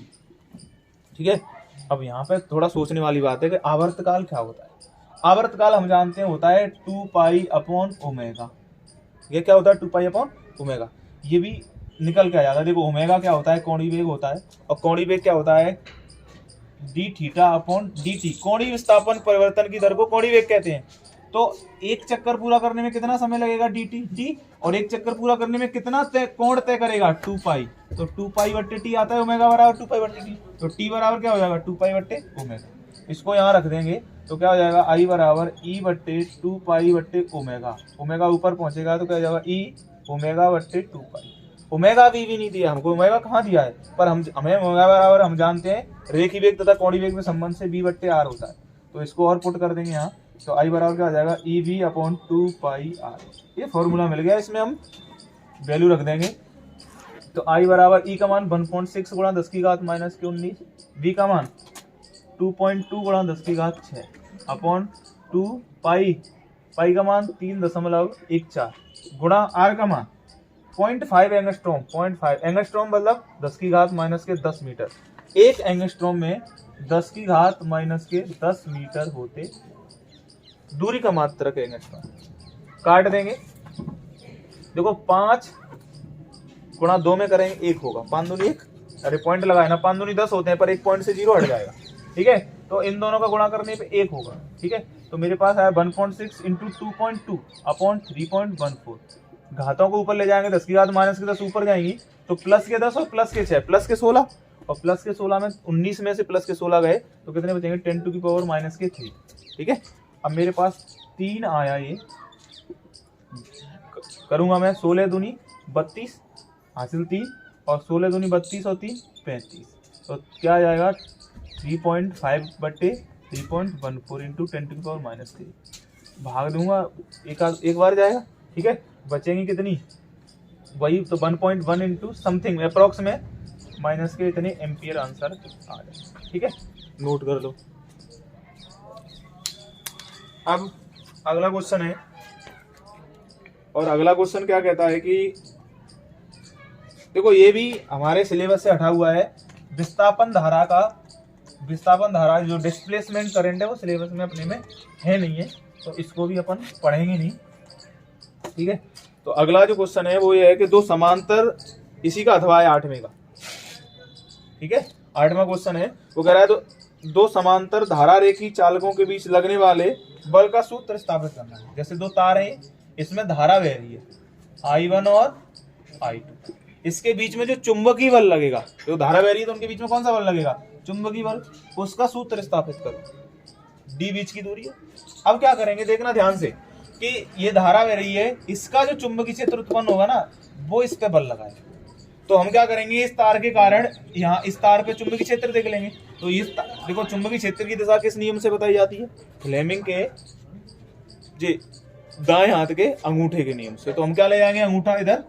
ठीक है, अब यहाँ पे थोड़ा सोचने वाली बात है कि आवर्तकाल क्या होता है। आवर्तकाल हम जानते हैं होता है 2 पाई अपॉन ओमेगा। ये क्या होता है, 2 पाई अपॉन ओमेगा, ये भी निकल के आ जाता है। देखो ओमेगा क्या होता है, कोणीय वेग होता है, और कोणीय वेग क्या होता है, D theta upon D T. कोणीय विस्थापन परिवर्तन की दर को कोणीय वेग कहते हैं। तो एक चक्कर पूरा करने में कितना समय लगेगा, डी टी टी, और एक चक्कर पूरा करने में कितना कोण तय करेगा, 2 पाई, तो 2 पाई बट्टे टी आता है, ओमेगा बराबर 2 पाई बट्टे टी, तो टी बराबर क्या हो जाएगा, 2 पाई बट्टे ओमेगा। इसको यहाँ रख देंगे तो क्या हो जाएगा, I बराबर E बट्टे 2 पाई बट्टे ओमेगा, ओमेगा ऊपर पहुंचेगा तो क्या हो जाएगा, E ओमेगा बट्टे 2 पाई। ओमेगा भी नहीं दिया हमको, ओमेगा कहाँ दिया है, पर हमें ओमेगा बराबर हम जानते हैं रेखीय वेग तथा कोणीय वेग में संबंध से B बट्टे R होता है, तो इसको और पुट कर देंगे यहाँ, तो I बराबर क्या हो जाएगा, EV अपॉन 2 पाई R। ये फॉर्मूला मिल गया, इसमें हम वैल्यू रख देंगे। तो I बराबर E का मान 1.6 गुणा 10 की घात माइनस के 19, V का मान 2.2 गुणा 10 की घात 6 अपॉन 2 पाई, पाई का मान 3.14 गुणा आर का मान 0.5 एंगस्ट्रॉम, 0.5 एंगस्ट्रॉम मतलब 10 की घात माइनस के 10 मीटर। एक एंगस्ट्रॉम में 10 की घात माइनस के 10 मीटर होते दूरी का मात्रक एंगस्ट्रॉम। काट देंगे, देखो 5 गुणा 2 में करेंगे 1 होगा, 5 दूनी 1, अरे पॉइंट लगाए ना, 5 दूनी 10 होते हैं पर एक पॉइंट से 0 हट जाएगा। ठीक है, तो इन दोनों का गुणा करने पे 1 होगा। ठीक है, तो मेरे पास आया 1.6 इंटू 2.2 अपॉन 3.14। घातों को ऊपर ले जाएंगे, 10 की घात माइनस के 10 ऊपर जाएंगी, तो प्लस के 10 और प्लस के 6, प्लस के 16, और प्लस के 16 में 19 में से प्लस के 16 गए तो कितने बचेंगे, 10 टू की पावर माइनस के 3। ठीक है, अब मेरे पास 3 आया, ये करूंगा मैं 16 दूनी 32 हासिल 3, और 16 दूनी 32 और 3 35, तो क्या आ जाएगा 3.5 बट्टे 3.14 इंटू 10 टू की पावर माइनस 3। भाग दूंगा, एक बार जाएगा। ठीक है, बचेंगी कितनी, वही तो 1.1 इंटू समथिंग अप्रॉक्स में माइनस के इतने एम्पियर आंसर आ जाए। ठीक है, नोट कर लो। अब अगला क्वेश्चन है, और अगला क्वेश्चन क्या कहता है कि देखो ये भी हमारे सिलेबस से हटा हुआ है, विस्थापन धारा जो डिस्प्लेसमेंट करंट है वो सिलेबस में अपने में है नहीं है, तो इसको भी अपन पढ़ेंगे नहीं। ठीक है, तो अगला जो क्वेश्चन है वो ये है कि दो समांतर, इसी का अथवा है 8वें का। ठीक है, 8वां क्वेश्चन है, वो कह रहा है तो दो समांतर धारा रेखी चालकों के बीच लगने वाले बल का सूत्र स्थापित करना है। जैसे दो तार हैं, इसमें धारा बह रही है I1 और I2, इसके बीच में जो चुंबकीय बल लगेगा, तो धारा बह रही है तो उनके बीच में कौन सा बल लगेगा, चुंबकीय बल, उसका सूत्र स्थापित करो। डी बीच की दूरी है। अब क्या करेंगे देखना ध्यान से कि ये धारा बह रही है, इसका जो चुंबकीय क्षेत्र उत्पन्न होगा ना वो इस पे बल लगाएगा। तो हम क्या करेंगे, इस तार के कारण यहाँ इस तार पे चुंबकीय क्षेत्र देख लेंगे। तो इस देखो चुंबकीय क्षेत्र की दिशा किस नियम से बताई जाती है, फ्लेमिंग के जी दाएं हाथ के अंगूठे के नियम से। तो हम क्या ले जाएंगे, अंगूठा इधर,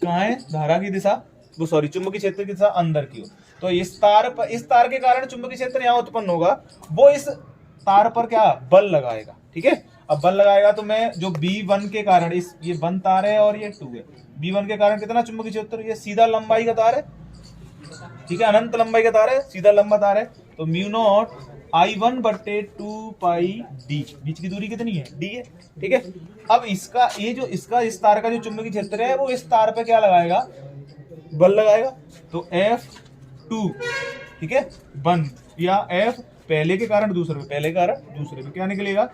कहाँ है धारा की दिशा, वो सॉरी चुंबकीय क्षेत्र की दिशा अंदर की ओर। तो इस तार के कारण चुंबकीय क्षेत्र यहाँ उत्पन्न होगा, वो इस तार पर क्या बल लगाएगा। ठीक है, अब बल लगाएगा तो मैं जो B1 के कारण ये 1 तार है और ये 2 है, B1 के कारण कितना चुंबकीय क्षेत्र, ये सीधा लंबाई का तार है, ठीक है, अनंत लंबाई का तार है, सीधा लंबा तार है। तो म्यू नॉट I1 बटे 2 पाई डी, बीच की दूरी कितनी है, डी है। ठीक है, अब इसका ये जो इसका इस तार का जो चुंबकीय क्षेत्र है वो इस तार पे क्या लगाएगा, बल लगाएगा। तो F2 ठीक है 1 या F पहले के कारण दूसरे पे, पहले के कारण दूसरे पे क्या निकलेगा,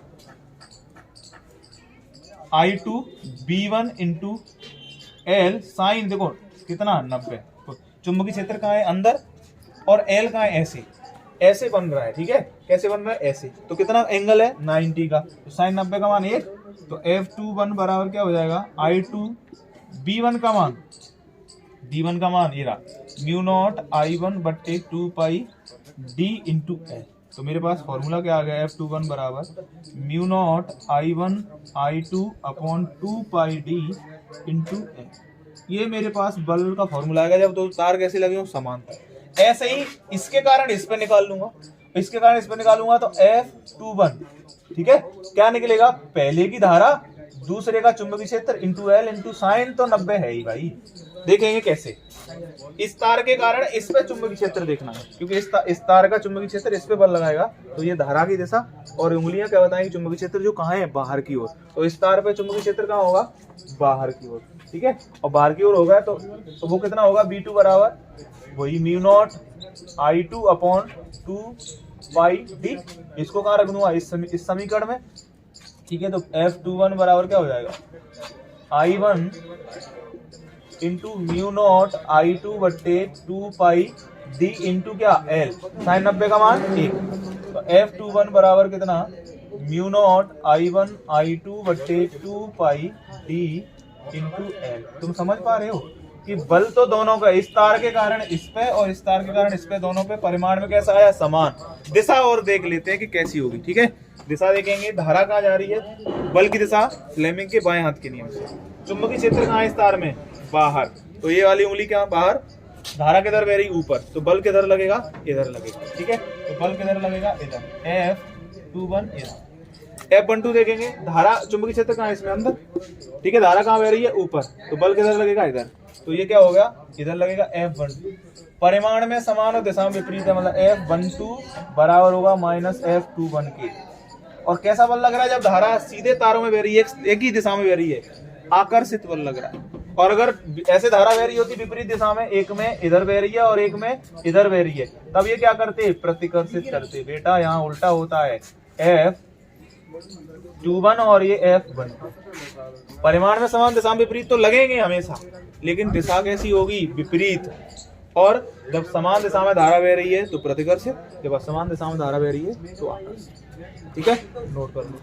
I2 B1 into L sign देखो कितना 90। तो चुंबकीय क्षेत्र कहाँ है, अंदर, और L कहाँ है, ऐसे ऐसे बन रहा है। ठीक है, कैसे बन रहा है, ऐसे। तो कितना एंगल है 90 का, तो साइन 90 का मान 1। तो F21 बराबर क्या हो जाएगा, I2 B1 का मान, B1 का मान ये रहा म्यू नॉट I1 बट्टे 2 पाई D इंटू L। तो मेरे पास फॉर्मूला क्या आ गया, F21 बराबर mu naught I1 I2 upon 2 पाई D इंटू L। ये मेरे पास बल का फॉर्मूला आएगा जब दो तार कैसे लगे हो, समान। ऐसे ही इसके कारण इस पे निकाल लूंगा, इसके कारण इस पे निकालूंगा तो F21 ठीक है क्या निकलेगा, पहले की धारा दूसरे का चुंबकीय क्षेत्र इंटू L इंटू साइन, तो 90 है ही भाई। देखेंगे कैसे, इस तार के कारण इस पे चुंबकीय क्षेत्र देखना है, क्योंकि इस तार का चुंबकीय क्षेत्र इस पे बल लगाएगा। तो ये धारा की दिशा और उंगलियां क्या बताएंगी, चुंबकीय क्षेत्र जो कहाँ है, बाहर की ओर। तो इस तार पे चुंबकीय क्षेत्र कहाँ होगा, बाहर की ओर। ठीक है, और बाहर की ओर होगा तो वो कितना होगा, B2 बराबर वही म्यू नॉट I2 अपॉन 2 पाई D। इसको कहाँ रख दूंगा, इस समीकरण में। ठीक है, तो F21 बराबर क्या हो जाएगा, I1 into mu naught I2 बट्टे 2 पाई D इंटू क्या L, साइन 90 का मान 1। तो F21 बराबर कितना, म्यू नॉट I1 I2 बट्टे 2 पाई D इंटू L। तुम समझ पा रहे हो कि बल तो दोनों का, इस तार के कारण इस पे और इस तार के कारण इस पे, दोनों पे परिमाण में कैसा आया, समान। दिशा और देख लेते हैं कि कैसी होगी। ठीक है, दिशा देखेंगे, धारा कहाँ जा रही है, बल की दिशा फ्लेमिंग के बाएं हाथ के नियम से। चुंबकीय क्षेत्र कहाँ है इस तार में, बाहर। तो ये वाली उंगली क्या बाहर, धारा किधर बह रही, ऊपर। तो बल किधर लगेगा, इधर लगेगा। ठीक है, तो बल किधर लगेगा, इधर। F21 इधर। F12 देखेंगे, धारा चुंबकीय क्षेत्र कहाँ है इसमें, अंदर। ठीक है, धारा कहाँ बह रही है, ऊपर। तो बल किधर लगेगा, इधर। तो ये क्या हो गया, इधर लगेगा F12। परिमाण में समान और दिशा में विपरीत है, मतलब F12 बराबर होगा माइनस F21 के। और कैसा बल लग रहा है, जब धारा सीधे तारों में बह रही है, एक ही दिशा में बह रही है, आकर्षित बल लग रहा है। और अगर ऐसे धारा बह रही होती विपरीत दिशा में, एक में इधर बह रही है और एक में इधर बह रही है, तब ये क्या करते, प्रतिकर्षित करते। बेटा यहाँ उल्टा होता है, F21 और ये F12 परिमाण में समान, दिशा में विपरीत तो लगेंगे हमेशा, लेकिन दिशा कैसी होगी, विपरीत। और जब समान दिशा में धारा बह रही है तो प्रतिकर्षित, जब असमान दिशा में धारा बह रही है तो आकर्षित। ठीक है, नोट कर लो।